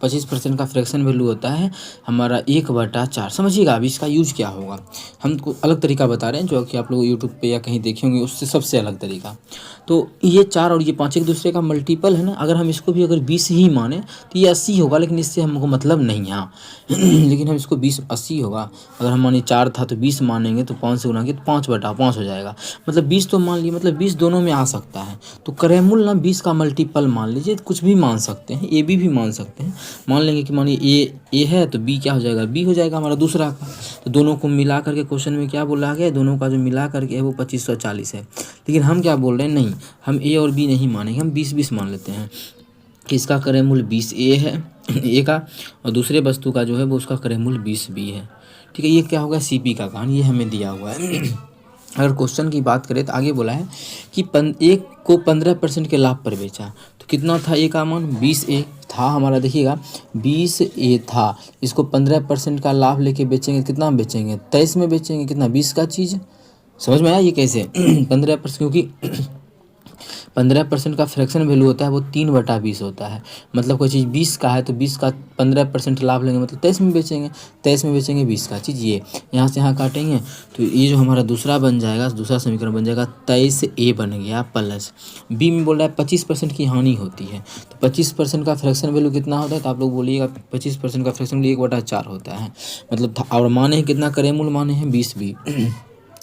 25% का फ्रैक्शन वैल्यू होता है हमारा 1/4। समझिएगा अब इसका यूज क्या होगा। हमको अलग तरीका बता रहे हैं जो कि आप लोग यूट्यूब पे या कहीं देखे होंगे, उससे सबसे अलग तरीका। तो ये 4 और ये 5 एक दूसरे का मल्टीपल है ना। अगर हम इसको भी अगर 20 ही माने तो ये 80 होगा, लेकिन इससे हमको मतलब नहीं है। हाँ लेकिन हम इसको 20 80 होगा। अगर हम माने 4 था तो 20 मानेंगे तो 5 से गुना किया तो 5/5 हो जाएगा। मतलब 20 तो मान लिए, मतलब 20 दोनों में आ सकता है। तो क्रय मूल्य ना 20 का मल्टीपल मान लीजिए, कुछ भी मान सकते हैं, ए बी भी मान सकते हैं। मान लेंगे कि मानिए ए है तो बी क्या हो जाएगा? बी हो जाएगा हमारा दूसरा का। तो दोनों को मिला करके क्वेश्चन में क्या बोला गया? दोनों का जो मिला करके है वो 2540 है। लेकिन हम क्या बोल रहे हैं? नहीं, हम ए और बी नहीं मानेंगे, हम 20-20 मान लेते हैं कि इसका क्रय मूल्य 20 ए है ए का, और दूसरे वस्तु का जो है वो उसका क्रय मूल्य 20 बी है। ठीक है ये क्या होगा? सीपी का कहानी, ये हमें दिया हुआ है। अगर क्वेश्चन की बात करें तो आगे बोला है कि एक को 15% के लाभ पर बेचा। तो कितना था ए का मान? 20 ए था हमारा। देखिएगा 20 ए था, इसको 15% का लाभ लेके बेचेंगे, कितना बेचेंगे? 23 में बेचेंगे। कितना? 20 का चीज़। समझ में आया ये कैसे? 15%, क्योंकि 15% का फ्रैक्शन वैल्यू होता है वो 3/20 होता है। मतलब कोई चीज़ 20 का है तो 20 का 15% लाभ लेंगे, मतलब 23 में बेचेंगे। 23 में बेचेंगे 20 का चीज़। ये यहाँ से यहाँ काटेंगे तो ये जो हमारा दूसरा बन जाएगा, दूसरा समीकरण बन जाएगा 23 ए बन गया प्लस बी में बोल रहा है 25% की हानि होती है। तो 25% का फ्रैक्शन वैल्यू कितना होता है? तो आप लोग बोलिएगा 25% का फ्रैक्शन वैल्यू 1/4 होता है। मतलब और माने हैं कितना? क्रय मूल्य माने हैं 20 बी।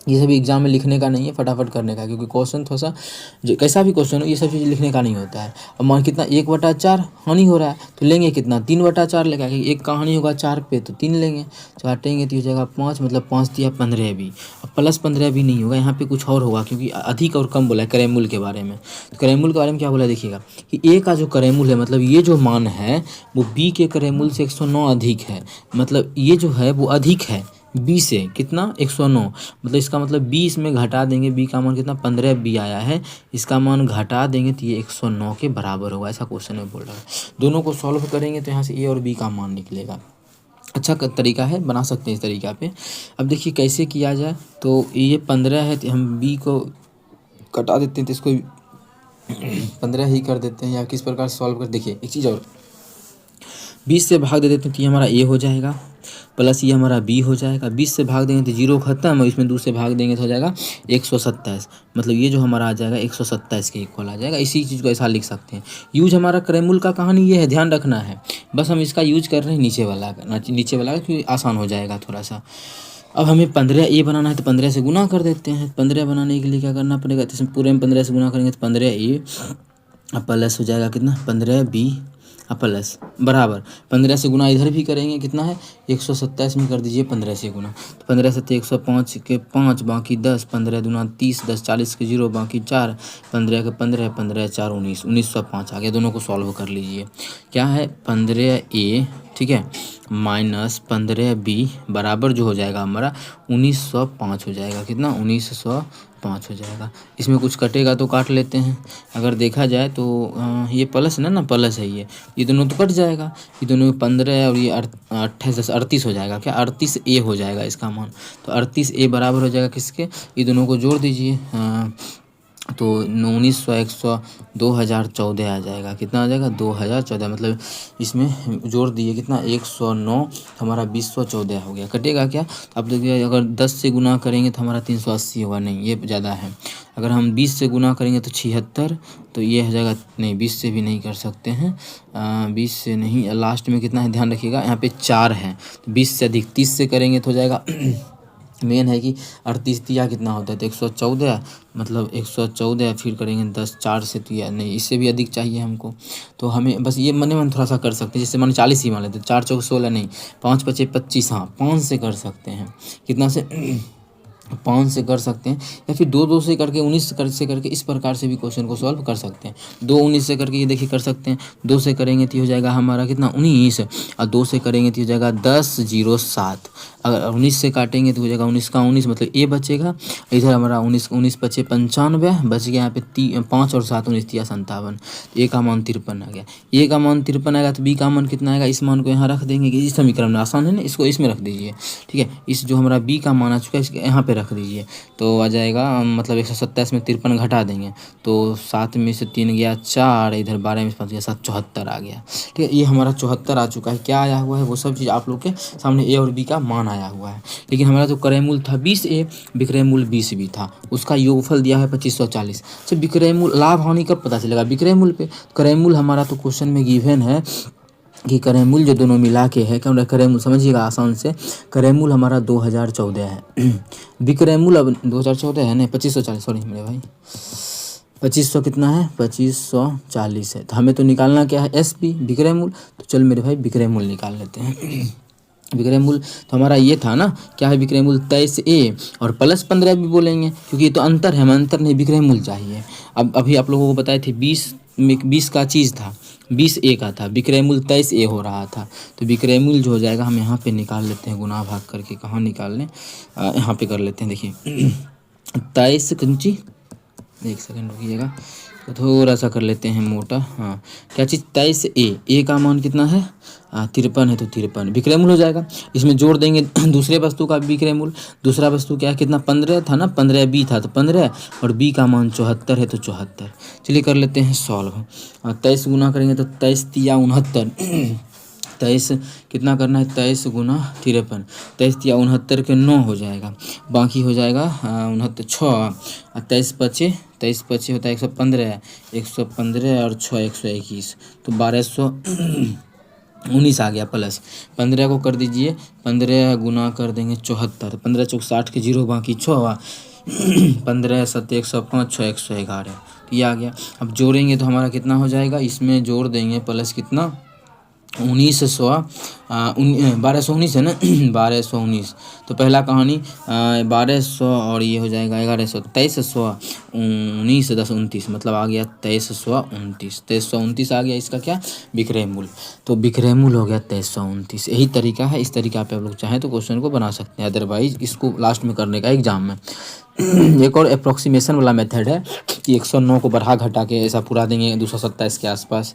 ये सभी एग्जाम में लिखने का नहीं है, फटाफट करने का, क्योंकि क्वेश्चन थोड़ा सा कैसा भी क्वेश्चन हो ये सब चीज़ लिखने का नहीं होता है। अब मान कितना? 1/4 हानि हो रहा है तो लेंगे कितना? 3/4 लेगा, क्योंकि एक का हानि होगा 4 पे तो 3 लेंगे, काटेंगे तो हो जाएगा 5, मतलब 5 दिया 15 भी। अब प्लस 15 भी नहीं होगा, यहाँ पे कुछ और होगा, क्योंकि अधिक और कम बोला है क्रय मूल्य के बारे में। तो क्रय मूल्य के बारे में क्या बोला देखिएगा कि ए का जो क्रय मूल्य है, मतलब ये जो मान है वो बी के क्रय मूल्य से 109 अधिक है। मतलब ये जो है वो अधिक है, बी से कितना 109, मतलब इसका मतलब बी इसमें घटा देंगे, बी का मान कितना 15 बी आया है, इसका मान घटा देंगे तो ये 109 के बराबर होगा, ऐसा क्वेश्चन में बोल रहा है। दोनों को सॉल्व करेंगे तो यहाँ से ए और बी का मान निकलेगा। अच्छा तरीका है, बना सकते हैं इस तरीका पे। अब देखिए कैसे किया जाए, तो ये 15 है तो हम बी को कटा देते हैं, तो इसको 15 ही कर देते हैं, या किस प्रकार सॉल्व कर, देखिए एक चीज़ और 20 से भाग दे देते हैं तो ये हमारा ए हो जाएगा, प्लस ये हमारा बी हो जाएगा। 20 से भाग देंगे तो 0 खत्म, और इसमें 2 से भाग देंगे तो हो जाएगा 127, मतलब ये जो हमारा आ जाएगा 127 के इक्वल आ जाएगा। इसी चीज़ को ऐसा लिख सकते हैं। यूज हमारा क्रैमूल का कहानी ये है, ध्यान रखना है, बस हम इसका यूज कर रहे हैं नीचे वाला क्योंकि आसान हो जाएगा थोड़ा सा। अब हमें 15 ए बनाना है तो 15 से गुना कर देते हैं। 15 बनाने के लिए क्या करना पड़ेगा, तो इसमें पूरे में 15 से गुना करेंगे तो 15 ए प्लस हो जाएगा कितना 15 बी प्लस बराबर 15 से गुना इधर भी करेंगे, कितना है 127 में कर दीजिए 15 से गुना, तो 15 से 105 के 5 बाकी 10, 15 दूना 30, 10 40 के 0 बाकी 4, 15 के 15, 15 4 19, 1905 आ गया। दोनों को सॉल्व कर लीजिए। क्या है 15 ए, ठीक है, माइनस 15 बी बराबर जो हो जाएगा हमारा 1905 हो जाएगा, कितना 1905 हो जाएगा। इसमें कुछ कटेगा तो काट लेते हैं, अगर देखा जाए तो ये प्लस ना प्लस है, ये दोनों तो कट जाएगा, ये दोनों 15 और ये 28 38 हो जाएगा, क्या 38 ए हो जाएगा इसका मान, तो 38 ए बराबर हो जाएगा किसके, ये दोनों को जोड़ दीजिए, तो 1900 100 2014 आ जाएगा, कितना आ जाएगा 2014, मतलब इसमें जोड़ दिए कितना 109, हमारा 2014 हो गया। कटेगा क्या, अब देखिए अगर 10 से गुना करेंगे तो हमारा 380 होगा, नहीं ये ज़्यादा है। अगर हम 20 से गुना करेंगे तो 76, तो ये हो जाएगा, नहीं 20 से भी नहीं कर सकते हैं, 20 से नहीं, लास्ट में कितना है ध्यान रखिएगा, यहाँ पे 4 है, तो 20 से अधिक 30 से करेंगे तो हो जाएगा मेन है कि 38 तिया कितना होता है, तो 114, मतलब 114 फिर करेंगे 10 4 से, तो या नहीं इससे भी अधिक चाहिए हमको, तो हमें बस ये मन थोड़ा सा कर सकते हैं, जैसे मान 40 ही मान लेते, 4 चौक 16 नहीं, 5 पचे 25, हाँ 5 से कर सकते हैं, कितना से 5 से कर सकते हैं, या फिर 2 से करके 19 से करके इस प्रकार से भी क्वेश्चन को सॉल्व कर सकते हैं। 2 19 से करके ये देखिए कर सकते हैं, 2 से करेंगे तो हो जाएगा हमारा कितना 19, और 2 से करेंगे तो हो जाएगा 10 0 7, अगर 19 से काटेंगे तो हो जाएगा 19 का 19, मतलब ए बचेगा, इधर हमारा 19 19 पचे 95 बच गया, यहाँ पे 5 और 7 19 तिया 57, ए का मान 53 आ गया। ए का मान 53 आएगा तो बी का मान कितना आएगा, इस मान को यहाँ रख देंगे, कि इस समीकरण में आसान है ना, इसको इसमें रख दीजिए, ठीक है, इस जो हमारा बी का मान आ चुका है इसके यहाँ पे रख दीजिए, तो आ जाएगा मतलब 127 में 53 घटा देंगे, तो 7 में से 3 गया 4, इधर 12 में से 5 गया 7, 74 आ गया, ठीक है, ये हमारा 74 आ चुका है। क्या आया हुआ है वो सब चीज़ आप लोग के सामने ए और बी का मान आया हुआ है, लेकिन हमारा जो क्रयमूल था 20 ए, विक्रय मूल्य 20 बी था, उसका योगफल दिया है 2540। अच्छा विक्रय मूल्य लाभ हानि कब पता चलेगा, विक्रय मूल्य पे, क्रय मूल्य हमारा तो क्वेश्चन में गिवन है कि क्रय मूल्य जो दोनों मिला के है, क्या क्रय मूल्य समझिएगा आसान से, क्रय मूल्य हमारा 2014 है, विक्रय मूल्य अब 2014 है ना 2540, सॉरी मेरे भाई 2500 कितना है 2540 है, तो हमें तो निकालना क्या है एस पी विक्रय मूल्य, तो चल मेरे भाई विक्रय मूल्य निकाल लेते हैं। विक्रय मूल्य तो हमारा ये था ना, क्या है विक्रय मूल्य 23 ए और प्लस 15 भी बोलेंगे, क्योंकि ये तो अंतर है, हमें अंतर नहीं विक्रय मूल्य चाहिए। अब अभी आप लोगों को बताए थे 20 का चीज़ था, 20 ए का था, विक्रय मूल्य 23 ए हो रहा था, तो विक्रय मूल्य जो हो जाएगा हम यहाँ पे निकाल लेते हैं, गुना भाग करके, कहाँ निकाल लें, यहाँ पे कर लेते हैं, देखिए 23 कंची, एक सेकंड रुकिएगा, तो थोड़ा सा कर लेते हैं मोटा, हाँ क्या चीज़ 23 ए का मान कितना है 53 है, तो 53 विक्रय मूल्य हो जाएगा। इसमें जोड़ देंगे दूसरे वस्तु का विक्रय मूल्य, दूसरा वस्तु क्या है कितना 15 था ना, 15 बी था तो 15, और बी का मान 74 है तो 74। चलिए कर लेते हैं सॉल्व, 23 गुना करेंगे तो 23 तिया 69, 23 कितना करना है 23 गुना 53, 23 तिया 69 के 9 हो जाएगा, बाकी हो जाएगा 69 6, 23 पचे होता है 115, 115 और 6 121, तो 1219 आ गया, प्लस 15 को कर दीजिए, 15 गुना कर देंगे 74, 15 चौक 60 के 0 बाकी 6, 15 7 105 6 111, तो ये आ गया। अब जोड़ेंगे तो हमारा कितना हो जाएगा, इसमें जोड़ देंगे प्लस कितना 1900 1219 है ना 1219। तो पहला कहानी 1200 और ये हो जाएगा 1100, 2300 19 10 29, मतलब आ गया 2329। 2329 आ गया इसका क्या, विक्रय मूल्य। तो विक्रय मूल्य हो गया 2329। यही तरीका है, इस तरीका पे आप लोग चाहें तो क्वेश्चन को बना सकते हैं, अदरवाइज इसको लास्ट में करने का एग्जाम में। एक और अप्रोक्सीमेशन वाला मेथड है कि 109 को बढ़ा घटा के ऐसा पूरा देंगे 227 के आसपास,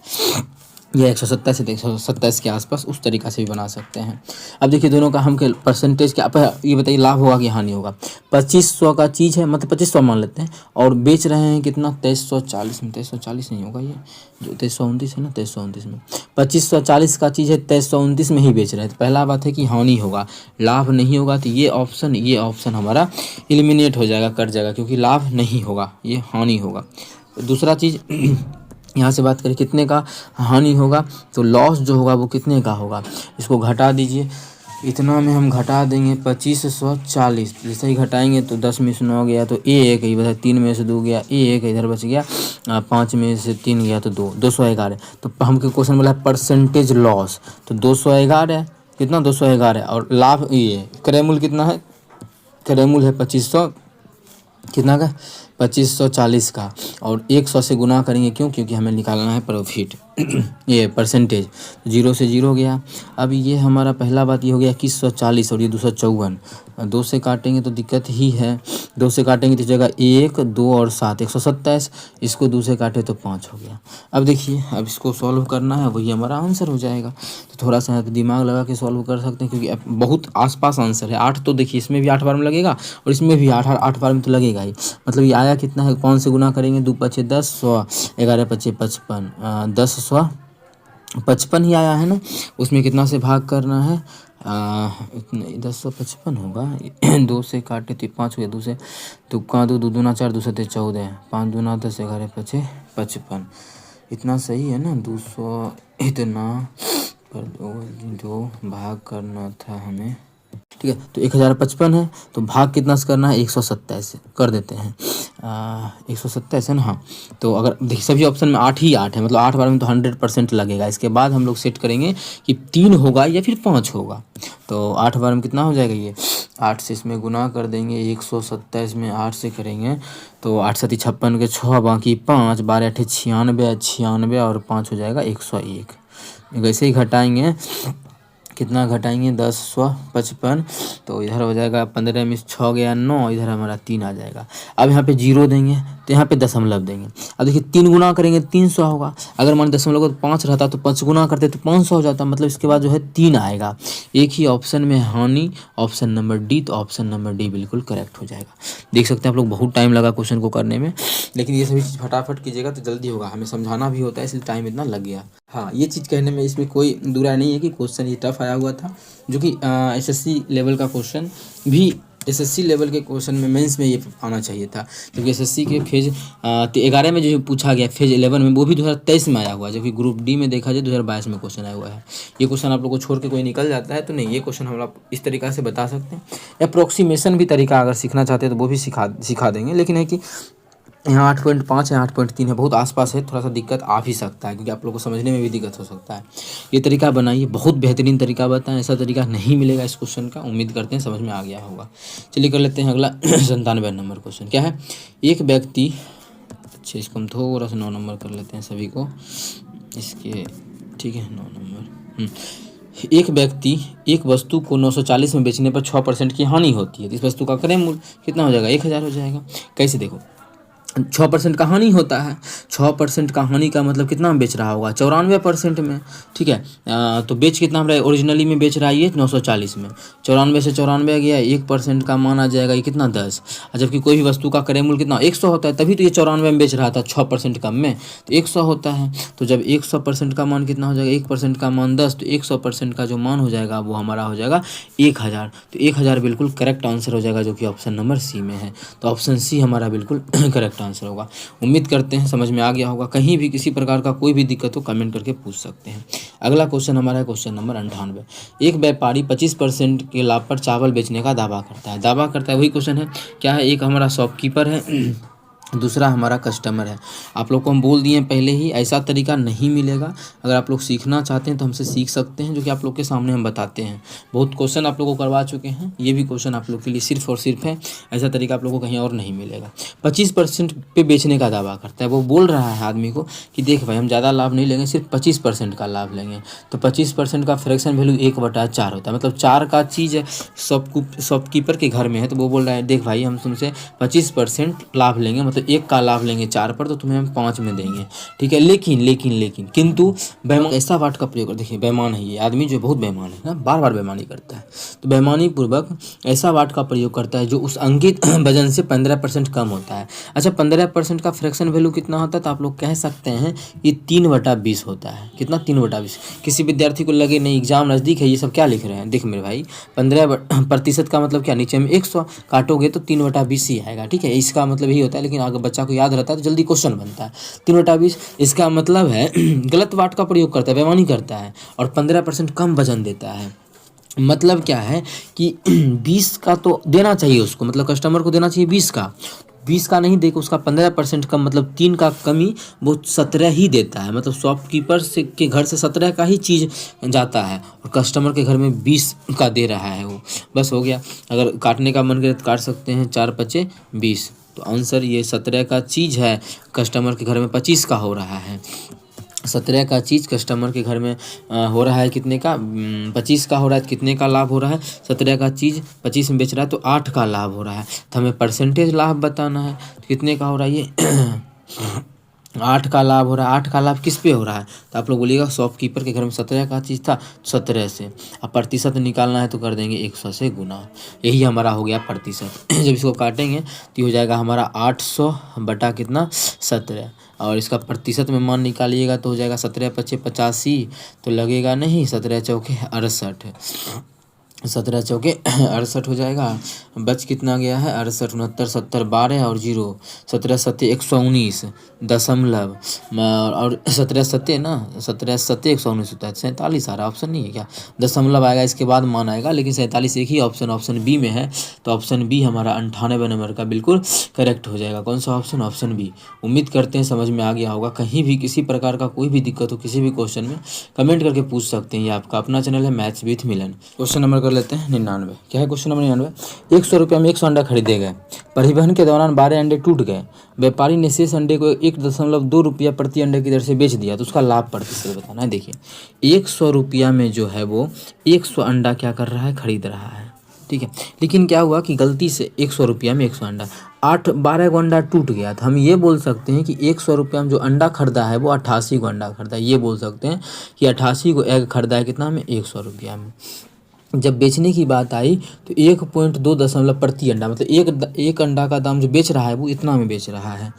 या 127 से 127 के आसपास, उस तरीक़ा से भी बना सकते हैं। अब देखिए दोनों का हम के परसेंटेज क्या, ये बताइए लाभ होगा कि हानि होगा। 2500 का चीज़ है, मतलब 2500 मान लेते हैं, और बेच रहे हैं कितना 2340 में। 2340 नहीं होगा, ये जो 2329 है ना, 2329 में 2540 का चीज़ है, 2329 में ही बेच रहे हैं। तो पहला बात है कि हानि होगा, लाभ नहीं होगा। तो ये ऑप्शन हमारा एलिमिनेट हो जाएगा, कट जाएगा, क्योंकि लाभ नहीं होगा, ये हानि होगा। दूसरा चीज़ यहाँ से बात करें कितने का हानि होगा, तो लॉस जो होगा वो कितने का होगा, इसको घटा दीजिए। इतना में हम घटा देंगे 2540, जैसे ही घटाएंगे तो 10 में से 9 गया तो 1, ये बता 3 में से 2 गया 1, इधर बच गया 5 में से 3 गया तो 2, 211। तो हमके क्वेश्चन बोला है परसेंटेज लॉस, तो 211 कितना 211, और लाभ ये क्रय मूल्य कितना है, क्रय मूल्य है 2500 कितना का 2540 का, और 100 से गुना करेंगे, क्योंकि हमें निकालना है प्रॉफिट ये परसेंटेज, 0 से 0 गया। अब ये हमारा पहला बात ये हो गया 2140 और ये 254, 2 से काटेंगे तो दिक्कत ही है, 2 से काटेंगे तो जगह 1 2 और 7 127, इसको 2 से काटे तो 5 हो गया। अब देखिए, अब इसको सॉल्व करना है, वही हमारा आंसर हो जाएगा। तो थोड़ा सा दिमाग लगा के सॉल्व कर सकते हैं, क्योंकि अब बहुत आसपास आंसर है। 8 तो देखिए इसमें भी 8 बार में लगेगा और इसमें भी 8 बार में तो लगेगा ही। मतलब ये आया कितना है, 5 से गुना करेंगे, 2 5 10 100, 11 5 55, 10 100 55 ही आया है ना। उसमें कितना से भाग करना है, 1055 होगा 2 से काटे तो 5 हो गया, 2 से तुक्का 2 2 दूना 4 2 7 14, 5 दूना 10 11 5 55, इतना सही है ना। 200 इतना पर 2 भाग करना था हमें, ठीक है। तो 1055 है, तो भाग कितना से करना है, 127 से कर देते हैं। 127 है ना, हाँ। तो अगर देखिए सभी ऑप्शन में 8 ही 8 है, मतलब 8 बार में तो 100% लगेगा। इसके बाद हम लोग सेट करेंगे कि 3 होगा या फिर 5 होगा। तो 8 बार में कितना हो जाएगा, ये 8 से इसमें गुना कर देंगे, 127 में 8 से करेंगे तो 8 7 56 के 6 बाकी 5, 12 8 96, 96 और 5 हो जाएगा 101। वैसे ही घटाएंगे, कितना घटाएंगे 10 155, तो इधर हो जाएगा 15 में 6 गया 9, इधर हमारा 3 आ जाएगा। अब यहाँ पे 0 देंगे तो यहाँ पे दशमलव देंगे। अब देखिए 3 गुना करेंगे 300 होगा, अगर मान दशमलव को 5 रहता तो 5 गुना करते तो 500 हो जाता, मतलब इसके बाद जो है 3 आएगा। एक ही ऑप्शन में हानि, ऑप्शन नंबर डी, तो ऑप्शन नंबर डी बिल्कुल करेक्ट हो जाएगा। देख सकते हैं आप लोग, बहुत टाइम लगा क्वेश्चन को करने में, लेकिन ये सभी चीज़ फटाफट कीजिएगा तो जल्दी होगा। हमें समझाना भी होता है, इसलिए टाइम इतना लग गया। हाँ, ये चीज़ कहने में इसमें कोई दुराय नहीं है कि क्वेश्चन ये टफ आया हुआ था, जो कि एसएससी लेवल का क्वेश्चन भी, एसएससी लेवल के क्वेश्चन में मेंस में ये आना चाहिए था, क्योंकि एसएससी के फेज 11 में जो पूछा गया, फेज 11 में, वो भी 2023 में आया हुआ है, जबकि ग्रुप डी में देखा जाए 2022 में क्वेश्चन आया हुआ है। ये क्वेश्चन आप लोग को छोड़ के कोई निकल जाता है तो नहीं, ये क्वेश्चन हम लोग इस तरीक़ा से बता सकते हैं। अप्रोक्सीमेशन भी तरीका अगर सीखना चाहते हैं तो वो भी सिखा देंगे, लेकिन है कि यहाँ 8.5 है, 8.3 है, बहुत आसपास है, थोड़ा सा दिक्कत आ भी सकता है, क्योंकि आप लोग को समझने में भी दिक्कत हो सकता है। ये तरीका बनाइए, बहुत बेहतरीन तरीका बताएं, ऐसा तरीका नहीं मिलेगा इस क्वेश्चन का। उम्मीद करते हैं समझ में आ गया होगा। चलिए कर लेते हैं अगला 97 नंबर क्वेश्चन। क्या है, एक व्यक्ति, अच्छा इसको हम थोड़ा सा 9 नंबर कर लेते हैं सभी को, इसके ठीक है 9 नंबर। एक व्यक्ति एक वस्तु को 940 में बेचने पर 6% की हानि होती है, तो इस वस्तु का क्रय मूल्य कितना हो जाएगा, 1000 हो जाएगा। कैसे, देखो 6% का हानि होता है, 6% का हानि का मतलब कितना में बेच रहा होगा, 94% में, ठीक है। तो बेच कितना रहा है, ओरिजिनली में बेच रहा है ये 940 में, 94 से 94 गया, 1% का मान आ जाएगा ये कितना 10, जबकि कोई भी वस्तु का क्रय मूल्य कितना 100 होता है, तभी तो ये 94 में बेच रहा था, 6% कम में तो 100 होता है। तो जब 100% का मान कितना हो जाएगा, 1% का मान 10, तो 100% का जो मान हो जाएगा वो हमारा हो जाएगा 1000। तो 1000 बिल्कुल करेक्ट आंसर हो जाएगा, जो कि ऑप्शन नंबर सी में है। तो ऑप्शन सी हमारा बिल्कुल करेक्ट आंसर होगा। उम्मीद करते हैं समझ में आ गया होगा। कहीं भी किसी प्रकार का कोई भी दिक्कत हो कमेंट करके पूछ सकते हैं। अगला क्वेश्चन हमारा है क्वेश्चन नंबर 98। एक व्यापारी 25% के लाभ पर चावल बेचने का दावा करता है। वही क्वेश्चन है, क्या है, एक हमारा शॉपकीपर है दूसरा हमारा कस्टमर है। आप लोग को हम बोल दिए हैं पहले ही, ऐसा तरीका नहीं मिलेगा। अगर आप लोग सीखना चाहते हैं तो हमसे सीख सकते हैं, जो कि आप लोग के सामने हम बताते हैं। बहुत क्वेश्चन आप लोगों को करवा चुके हैं, ये भी क्वेश्चन आप लोग के लिए सिर्फ और सिर्फ है। ऐसा तरीका आप लोगों को कहीं और नहीं मिलेगा। 25% पे बेचने का दावा करता है। वो बोल रहा है आदमी को कि देख भाई, हम ज़्यादा लाभ नहीं लेंगे, सिर्फ 25% का लाभ लेंगे। तो 25% का फ्रैक्शन वैल्यू 1/4 होता है, मतलब 4 का चीज़ शॉपकीपर के घर में है, तो वो बोल रहा है देख भाई, हम तुमसे 25% लाभ लेंगे, मतलब 1 का लाभ लेंगे 4 पर, तो तुम्हें हम 5 में देंगे। ठीक है, लेकिन किंतु बेईमान ऐसा वाट का प्रयोग कर, देखिए बेईमान है ये आदमी, जो बहुत बेईमान है ना, बार बार बेईमानी करता है। तो बेईमानी पूर्वक ऐसा वाट का प्रयोग करता है जो उस अंकित वजन से 15% कम होता है। अच्छा, 15% का फ्रैक्शन वैल्यू कितना होता है, तो आप लोग कह सकते हैं ये 3/20 होता है। कितना? 3/20। किसी विद्यार्थी को लगे नहीं एग्जाम नज़दीक है, ये सब क्या लिख रहे हैं, देख मेरे भाई, 15% का मतलब क्या, नीचे में 100 काटोगे तो 3/20 ही आएगा। ठीक है, इसका मतलब यही होता है, लेकिन अगर बच्चा को याद रहता है तो जल्दी क्वेश्चन बनता है। 3/20 इसका मतलब है गलत वाट का प्रयोग करता है, बेईमानी करता है, और 15% कम वजन देता है। मतलब क्या है कि 20 का तो देना चाहिए उसको, मतलब कस्टमर को देना चाहिए 20 का नहीं देकर उसका 15% कम, मतलब 3 का कमी वो 17 ही देता है। मतलब शॉपकीपर से के घर से 17 का ही चीज़ जाता है, और कस्टमर के घर में 20 का दे रहा है वो। बस हो गया। अगर काटने का मन करे तो काट सकते हैं, 4×5 = 20। तो आंसर ये 17 का चीज़ है, कस्टमर के घर में 25 का हो रहा है। 17 का चीज़ कस्टमर के घर में हो रहा है कितने का, 25 का हो रहा है। तो कितने का लाभ हो रहा है, 17 का चीज़ 25 में बेच रहा है तो 8 का लाभ हो रहा है। तो हमें परसेंटेज लाभ बताना है, तो कितने का हो रहा है ये 8 का लाभ हो रहा है। 8 का लाभ किस पे हो रहा है, तो आप लोग बोलिएगा शॉपकीपर के घर में 17 का चीज़ था, 17 से। अब प्रतिशत निकालना है तो कर देंगे 100 से गुना, यही हमारा हो गया प्रतिशत। जब इसको काटेंगे तो हो जाएगा हमारा 800 बटा कितना, 17, और इसका प्रतिशत में मान निकालिएगा तो हो जाएगा 17×5 = 85, तो लगेगा नहीं, 17×4 = 68, 17×4 = 68 हो जाएगा। बच कितना गया है, 68, 69, 70, 12 और 0, 17×7 = 119 दशमलव, और 17×7 ना, 17×7 = 119 होता है। 47 आ रहा, ऑप्शन नहीं है क्या, दशमलव आएगा इसके बाद मान आएगा, लेकिन 47 एक ही ऑप्शन बी में है। तो ऑप्शन बी हमारा 98 नंबर का बिल्कुल करेक्ट हो जाएगा। कौन सा ऑप्शन, ऑप्शन बी। उम्मीद करते हैं समझ में आ गया होगा। कहीं भी किसी प्रकार का कोई भी दिक्कत हो किसी भी क्वेश्चन में, कमेंट करके पूछ सकते हैं। ये आपका अपना चैनल है maths with Milan. Question number कर लेते हैं 99। क्या है क्वेश्चन नंबर 99? 100 रुपये में 100 अंडा खरीदे गए, परिवहन के दौरान 12 अंडे टूट गए, व्यापारी ने शेष अंडे को 1.2 रुपया प्रति अंडे की दर से बेच दिया, तो उसका लाभ प्रतिशत बताना है। देखिए 100 रुपया में जो है वो 100 अंडा क्या कर रहा है, खरीद रहा है। ठीक है, लेकिन क्या हुआ कि गलती से 100 रुपया में 100 अंडा, 12 गो अंडा टूट गया। तो हम ये बोल सकते हैं कि 100 रुपया में जो अंडा खरीदा है वो 88 गो अंडा खरीदा है। ये बोल सकते हैं कि 88 गो एग खरीदा है, कितना में, 100 रुपया में। जब बेचने की बात आई तो 1.2 दशमलव प्रति अंडा, मतलब एक अंडा का दाम जो बेच रहा है वो इतना में बेच रहा है।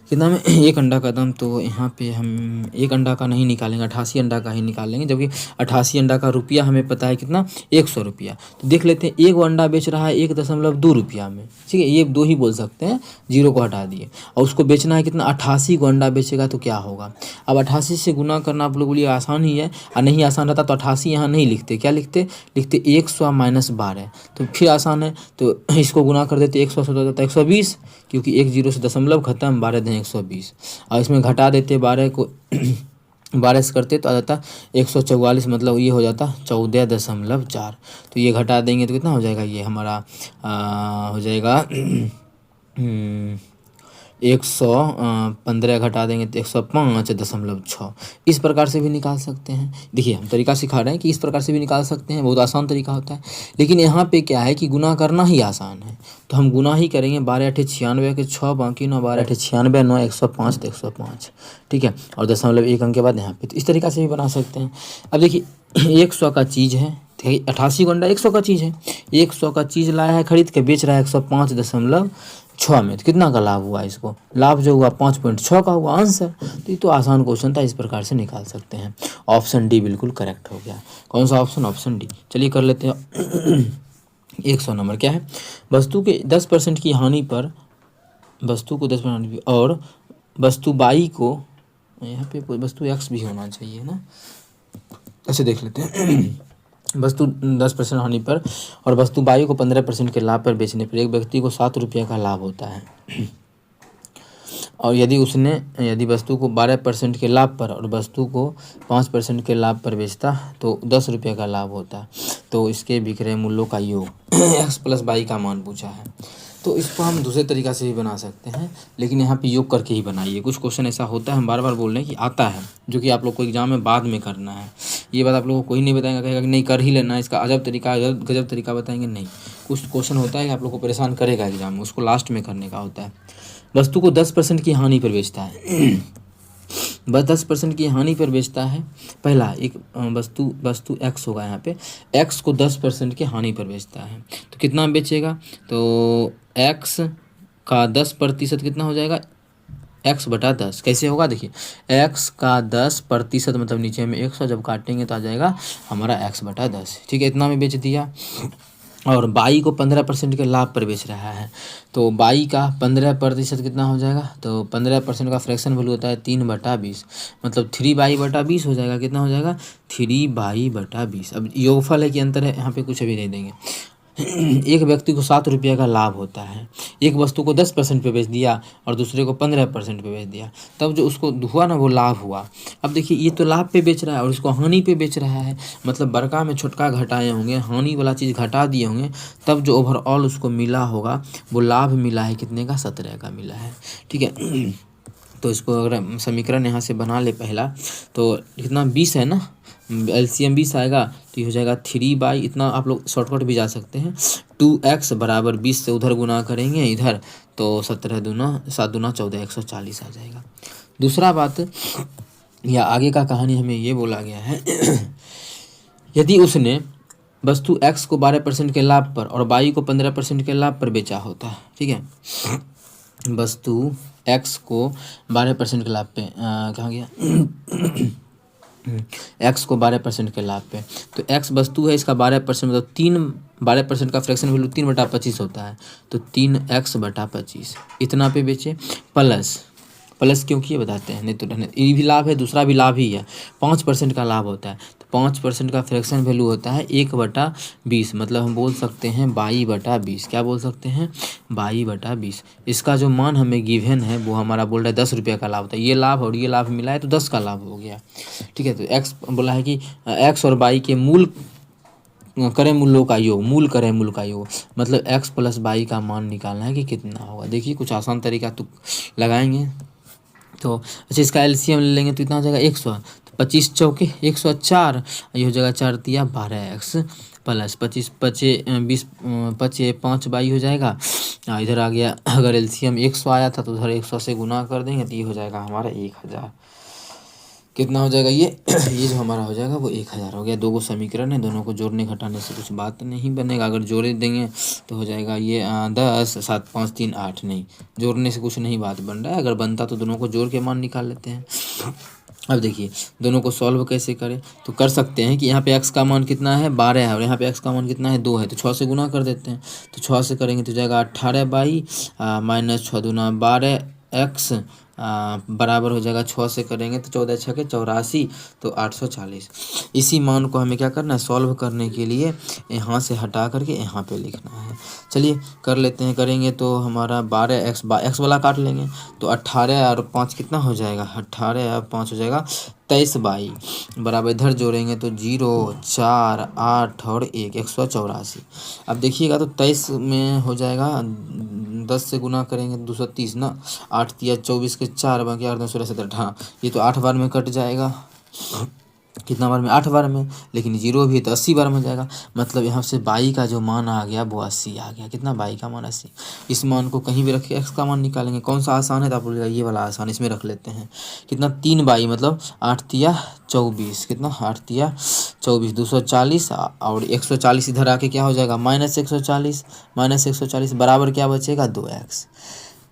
कितना में, एक अंडा का दाम, तो यहाँ पे हम एक अंडा का नहीं निकालेंगे, 88 अंडा का ही निकालेंगे, जबकि 88 अंडा का रुपया हमें पता है कितना, 100 रुपया। तो देख लेते हैं, एक अंडा बेच रहा है 1.2 रुपया में। ठीक है, ये 2 ही बोल सकते हैं, 0 को हटा दिए, और उसको बेचना है कितना, 88 को अंडा बेचेगा तो क्या होगा। अब 88 से गुना करना आप लोगों के लिए आसान ही है, और नहीं आसान रहता तो 88 यहाँ नहीं लिखते, क्या लिखते, 100 - 12, तो फिर आसान है। तो इसको गुना कर देते, 100 से होता है 120, क्योंकि 1 0 से दशमलव खत्म, 12 × 120, और इसमें घटा देते 12 को 12 से करते तो आ जाता 144, मतलब ये हो जाता 14.4। तो ये घटा देंगे तो कितना हो जाएगा, ये हमारा हो जाएगा 115 घटा देंगे तो 105.6। इस प्रकार से भी निकाल सकते हैं। देखिए हम तरीका सिखा रहे हैं कि इस प्रकार से भी निकाल सकते हैं, बहुत आसान तरीका होता है। लेकिन यहाँ पे क्या है कि गुना करना ही आसान है, तो हम गुना ही करेंगे। 12 × 8 = 96 के 6, बाकी 9, 12 × 8 = 96, 9 105 तो 105। ठीक है, और दशमलव 1 अंक के बाद यहाँ पे, तो इस तरीका से भी बना सकते हैं। अब देखिए 100 का चीज़ है, 88 अंडा 100 का चीज़ है, 100 का चीज़ लाया है खरीद के, बेच रहा है 105.6 में, तो कितना का लाभ हुआ, इसको लाभ जो हुआ 5.6 का हुआ आंसर। तो ये तो आसान क्वेश्चन था, इस प्रकार से निकाल सकते हैं। ऑप्शन डी बिल्कुल करेक्ट हो गया। कौन सा ऑप्शन, ऑप्शन डी। चलिए कर लेते हैं 100 नंबर। क्या है, वस्तु के 10% की हानि पर, वस्तु को 10% और वस्तु बाई को, यहाँ पे कोई वस्तु एक्स भी होना चाहिए ना, ऐसे देख लेते हैं। वस्तु 10% हानि पर और वस्तु बाई को 15% के लाभ पर बेचने पर एक व्यक्ति को 7 रुपये का लाभ होता है। और यदि वस्तु को 12% के लाभ पर और वस्तु को 5% के लाभ पर बेचता तो 10 रुपये का लाभ होता। तो इसके विक्रय मूल्यों का योग एक्स प्लस वाई का मान पूछा है। तो इसको हम दूसरे तरीक़ा से भी बना सकते हैं, लेकिन यहाँ पे योग करके ही बनाइए। कुछ क्वेश्चन ऐसा होता है, हम बार बार बोल रहे हैं कि आता है, जो कि आप लोग को एग्जाम में बाद में करना है। ये बात आप लोगों को कोई नहीं बताएगा, कहेगा कि नहीं कर ही लेना, इसका अजब तरीका गजब तरीका बताएंगे, नहीं। कुछ क्वेश्चन होता है कि आप लोग को परेशान करेगा एग्जाम में, उसको लास्ट में करने का होता है। वस्तु को 10% की हानि पर बेचता है बस 10% की हानि पर बेचता है। पहला एक वस्तु एक्स होगा, यहाँ पे एक्स को 10% की हानि पर बेचता है, तो कितना बेचेगा? तो एक्स का 10% कितना हो जाएगा? एक्स बटा 10। कैसे होगा? देखिए, एक्स का 10% मतलब नीचे में 100, जब काटेंगे तो आ जाएगा हमारा एक्स बटा 10। ठीक है, इतना में बेच दिया। और बाई को 15% के लाभ पर बेच रहा है, तो बाई का 15% कितना हो जाएगा? तो 15% का फ्रैक्शन वैल्यू होता है 3/20, मतलब 3/20 हो जाएगा। कितना हो जाएगा? 3/20। अब योगफल है कि अंतर है, यहाँ पे कुछ अभी नहीं देंगे। एक व्यक्ति को 7 रुपये का लाभ होता है, एक वस्तु को 10% पे बेच दिया और दूसरे को 15% पे बेच दिया, तब जो उसको हुआ ना वो लाभ हुआ। अब देखिए, ये तो लाभ पे बेच रहा है और इसको हानि पे बेच रहा है, मतलब बड़का में छोटका घटाए होंगे, हानि वाला चीज़ घटा दिए होंगे, तब जो ओवरऑल उसको मिला होगा वो लाभ मिला है कितने का? 17 का मिला है। ठीक है, तो इसको अगर समीकरण यहाँ से बना ले पहला, तो कितना 20 है ना, एलसीएम 20 आएगा, तो ये हो जाएगा 3/, इतना आप लोग शॉर्टकट भी जा सकते हैं, 2x बराबर 20 से उधर गुना करेंगे इधर, तो 17 दूना 7 दूना 14, 140 आ जाएगा। दूसरा बात या आगे का कहानी हमें ये बोला गया है यदि उसने वस्तु x को 12% के लाभ पर और y को 15% के लाभ पर बेचा होता है। ठीक है, वस्तु x को 12% के लाभ पे कहाँ गया x को 12% के लाभ पे, तो x वस्तु है, इसका 12% मतलब 12% का फ्रैक्शन वैल्यू 3/25 होता है, तो 3x/25 इतना पे बेचे। प्लस क्यों किए बताते हैं, नहीं तो ये भी लाभ है, दूसरा भी लाभ ही है। 5% का लाभ होता है, तो 5% का फ्रैक्शन वैल्यू होता है 1/20, मतलब हम बोल सकते हैं 22/20। क्या बोल सकते हैं? 22/20। इसका जो मान हमें गिवन है वो हमारा बोल रहा है 10 रुपये का लाभ होता है। ये लाभ और ये लाभ मिला है तो 10 का लाभ हो गया। ठीक है, तो एक्स बोला है कि एक्स और वाई के मूल करें मूल्यों का योग, मूल करें मूल का योग, मतलब एक्स प्लस वाई का मान निकालना है कि कितना होगा। देखिए, कुछ आसान तरीका तो लगाएंगे। तो अच्छा, इसका एलसीएम ले लेंगे तो इतना हो जाएगा 100, तो 25 चौके 104, ये हो जाएगा 4 तिया 12x प्लस 25 पचे 20 पचे 5/22 हो जाएगा। इधर आ गया, अगर एलसीएम 100 आया था तो उधर 100 से गुना कर देंगे तो ये हो जाएगा हमारा 1000। कितना हो जाएगा ये जो हमारा हो जाएगा वो 1000 हो गया। दो गो समीकरण है, दोनों को जोड़ने घटाने से कुछ बात नहीं बनेगा। अगर जोड़े देंगे तो हो जाएगा ये 10 7 5 3 8, नहीं जोड़ने से कुछ नहीं बात बन रहा है। अगर बनता तो दोनों को जोड़ के मान निकाल लेते हैं। अब देखिए, दोनों को सॉल्व कैसे करें, तो कर सकते हैं कि यहाँ पे x का मान कितना है 12 है और यहाँ पे x का मान कितना है 2 है, तो 6 से गुना कर देते हैं। तो 6 से करेंगे तो जाएगा 18/22 माइनस 6 दूना 12x बराबर हो जाएगा 6 से करेंगे तो 14 छके 84, तो 840। इसी मान को हमें क्या करना है, सॉल्व करने के लिए यहाँ से हटा करके यहाँ पे लिखना है। चलिए कर लेते हैं। करेंगे तो हमारा 12x वाला काट लेंगे, तो 18 और 5 कितना हो जाएगा, 18 और 5 हो जाएगा 23/22 बराबर इधर जोड़ेंगे तो 0 4 8 और 1 184। अब देखिएगा तो 23 में हो जाएगा 10 से गुना करेंगे 230 ना, 8 तिया 24 के 4 बाकी 8 16 17। हाँ, ये तो 8 बार में कट जाएगा। कितना बार में? 8 बार में, लेकिन 0 भी है तो 80 बार में हो जाएगा। मतलब यहाँ से बाई का जो मान आ गया वो 80 आ गया। कितना? बाई का मान 80। इस मान को कहीं भी रखे, एक्स का मान निकालेंगे। कौन सा आसान है तो आप बोलिएगा ये वाला आसान, इसमें रख लेते हैं। कितना? 3/22 मतलब 8 तिया 24। कितना? 8 तिया 24 240 और 140 इधर आके क्या हो जाएगा -140 बराबर क्या बचेगा 2x।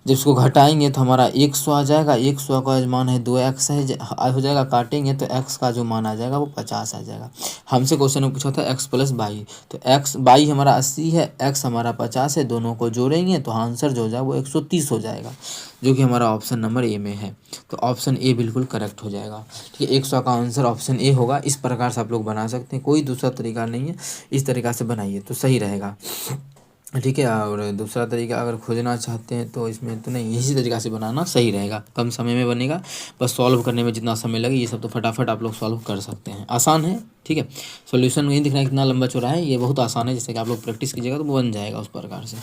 जब इसको घटाएंगे तो हमारा 100 आ जाएगा। 100 का मान है 2x है हो जाएगा। काटेंगे तो x का जो मान आ जाएगा वो 50 आ जाएगा। हमसे क्वेश्चन में पूछा था x प्लस वाई, तो x वाई हमारा 80 है, x हमारा 50 है। दोनों को जोड़ेंगे तो आंसर जो हो जाएगा वो 130 हो जाएगा, जो कि हमारा ऑप्शन नंबर ए में है। तो ऑप्शन ए बिल्कुल करेक्ट हो जाएगा। ठीक है, 100 का आंसर ऑप्शन ए होगा। इस प्रकार से आप लोग बना सकते हैं, कोई दूसरा तरीका नहीं है, इस तरीका से बनाइए तो सही रहेगा। ठीक है। और दूसरा तरीका अगर खोजना चाहते हैं तो इसमें तो नहीं, इसी तरीका से बनाना सही रहेगा, कम समय में बनेगा। बस सॉल्व करने में जितना समय लगे ये सब तो फटाफट आप लोग सॉल्व कर सकते हैं, आसान है। ठीक है, सॉल्यूशन नहीं दिख रहा है कितना लंबा चौड़ा है, ये बहुत आसान है। जैसे कि आप लोग प्रैक्टिस कीजिएगा तो वो बन जाएगा उस प्रकार से।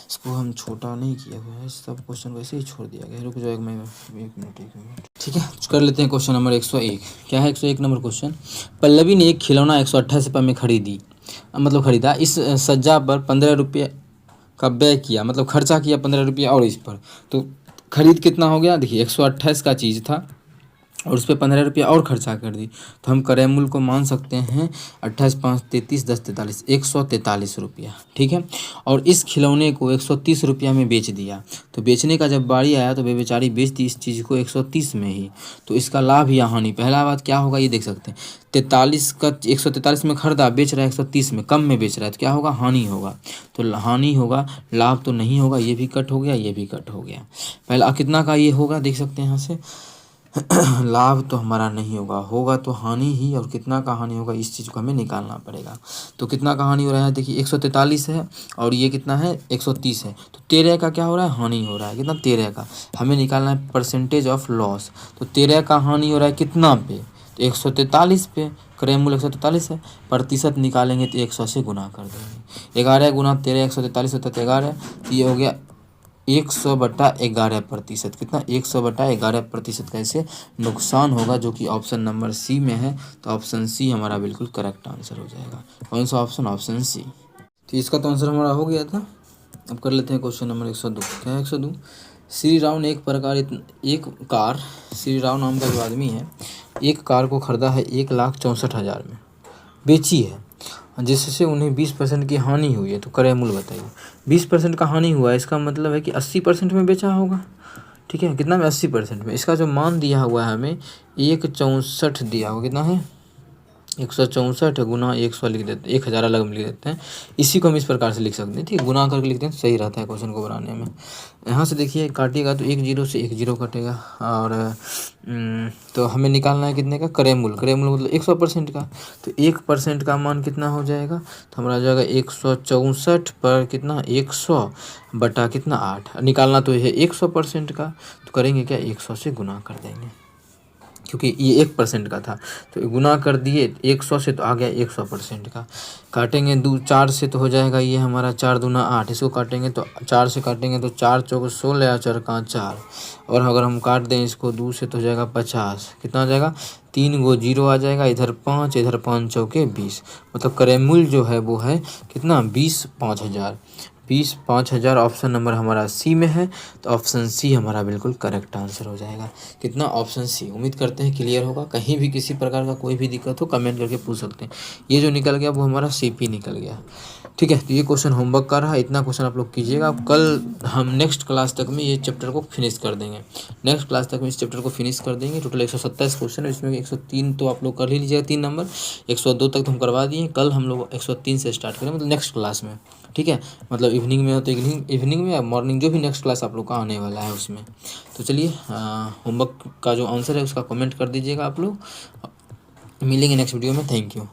इसको हम छोटा नहीं किया हुआ है, सब क्वेश्चन वैसे ही छोड़ दिया गया है। रुक जाओ एक मिनट। ठीक है, कर लेते हैं क्वेश्चन नंबर 101। क्या है 101 नंबर क्वेश्चन? पल्लवी ने एक खिलौना 128 रुपये में खरीदा। इस सज्जा पर 15 रुपये का व्यय किया, मतलब खर्चा किया 15 रुपये और इस पर, तो खरीद कितना हो गया? देखिए 128 का चीज़ था और उस पर 15 रुपये और खर्चा कर दी, तो हम क्रय मूल्य को मान सकते हैं 28 5 33 10 43 143 रुपया। ठीक है, और इस खिलौने को 130 रुपया में बेच दिया। तो बेचने का जब बारी आया तो वे बेचारी बेच दी इस चीज़ को 130 में ही। तो इसका लाभ या हानि, पहला बात क्या होगा ये देख सकते हैं। 43 का 143 में खरीदा, बेच रहा है 130 में, कम में बेच रहा है, तो क्या होगा? हानि होगा। तो हानि होगा, लाभ तो नहीं होगा। ये भी कट हो गया, ये भी कट हो गया। पहला कितना का ये होगा देख सकते हैं यहाँ से। लाभ तो हमारा नहीं होगा तो हानि ही, और कितना का हानि होगा इस चीज़ को हमें निकालना पड़ेगा। तो कितना का हानि हो रहा है? देखिए 143 है और ये कितना है? 130 है, तो 13 का क्या हो रहा है? हानि हो रहा है। कितना? 13 का। हमें निकालना है परसेंटेज ऑफ लॉस। तो 13 का हानि हो रहा है कितना पे? तो 143 पे। क्रय मूल्य 143 है, प्रतिशत निकालेंगे तो 100 से गुना कर देंगे। 11 गुना 13 143 होता है तो 11, तो ये हो गया 100/11%। कितना? 100/11% कैसे नुकसान होगा, जो कि ऑप्शन नंबर सी में है। तो ऑप्शन सी हमारा बिल्कुल करेक्ट आंसर हो जाएगा। कौन सा ऑप्शन? Option C. तो इसका तो आंसर हमारा हो गया था। अब कर लेते हैं क्वेश्चन नंबर 102। क्या है 102? श्री राव ने श्री राव नाम का जो आदमी है, एक कार को खरीदा है 1,64,000 में, बेची है, जिससे उन्हें 20% की हानि हुई है। तो क्रय मूल्य बताइए। 20% का हानि हुआ है, इसका मतलब है कि 80% में बेचा होगा। ठीक है, कितना में? 80% में। इसका जो मान दिया हुआ है हमें 164 दिया हुआ, कितना है? 164 गुना 100 लिख देते हैं, 1000 अलग में लिख देते हैं। इसी को हम इस प्रकार से लिख सकते हैं। ठीक, गुना करके लिखते हैं तो सही रहता है क्वेश्चन को बनाने में। यहाँ से देखिए काटिएगा तो 1 0 से 1 0 कटेगा, और तो हमें निकालना है कितने का? क्रय मूल्य। क्रय मूल्य मतलब 100% का। तो 1% का मान कितना हो जाएगा? तो हमारा आ जाएगा 164 पर कितना? 100 बटा कितना? 8। निकालना तो है 100% का, तो करेंगे क्या? 100 से गुना कर देंगे, क्योंकि ये 1% का था। तो गुना कर दिए 100 से, तो आ गया 100% का। काटेंगे 4 से तो हो जाएगा ये हमारा 4 दूना 8। इसको काटेंगे तो 4 से काटेंगे तो 4 चौक 16, 4 का 4। और अगर हम काट दें इसको 2 से तो हो जाएगा 50। कितना आ जाएगा? 3 गो 0 आ जाएगा, इधर 5, इधर 5 चौके 20। मतलब क्रय मूल्य जो है वो है कितना? 20 5,000। 20 5,000 ऑप्शन नंबर हमारा सी में है। तो ऑप्शन सी हमारा बिल्कुल करेक्ट आंसर हो जाएगा। कितना? Option C. उम्मीद करते हैं क्लियर होगा। कहीं भी किसी प्रकार का कोई भी दिक्कत हो कमेंट करके पूछ सकते हैं। ये जो निकल गया वो हमारा सीपी निकल गया। ठीक है, तो ये क्वेश्चन होमवर्क का रहा। इतना क्वेश्चन आप लोग कीजिएगा। कल हम नेक्स्ट क्लास तक में ये चैप्टर को फिनिश कर देंगे। नेक्स्ट क्लास तक में इस चैप्टर को फिनिश कर देंगे। टोटल 127 क्वेश्चन है, इसमें 103 तो आप लोग कर ही लीजिएगा 3 नंबर। 102 तक तो हम करवा दिए। कल हम लोग 103 से स्टार्ट करें, मतलब नेक्स्ट क्लास में। ठीक है, मतलब इवनिंग में हो तो इवनिंग में या मॉर्निंग, जो भी नेक्स्ट क्लास आप लोग का आने वाला है उसमें। तो चलिए होमवर्क का जो आंसर है उसका कमेंट कर दीजिएगा आप लोग। मिलेंगे नेक्स्ट वीडियो में। Thank you.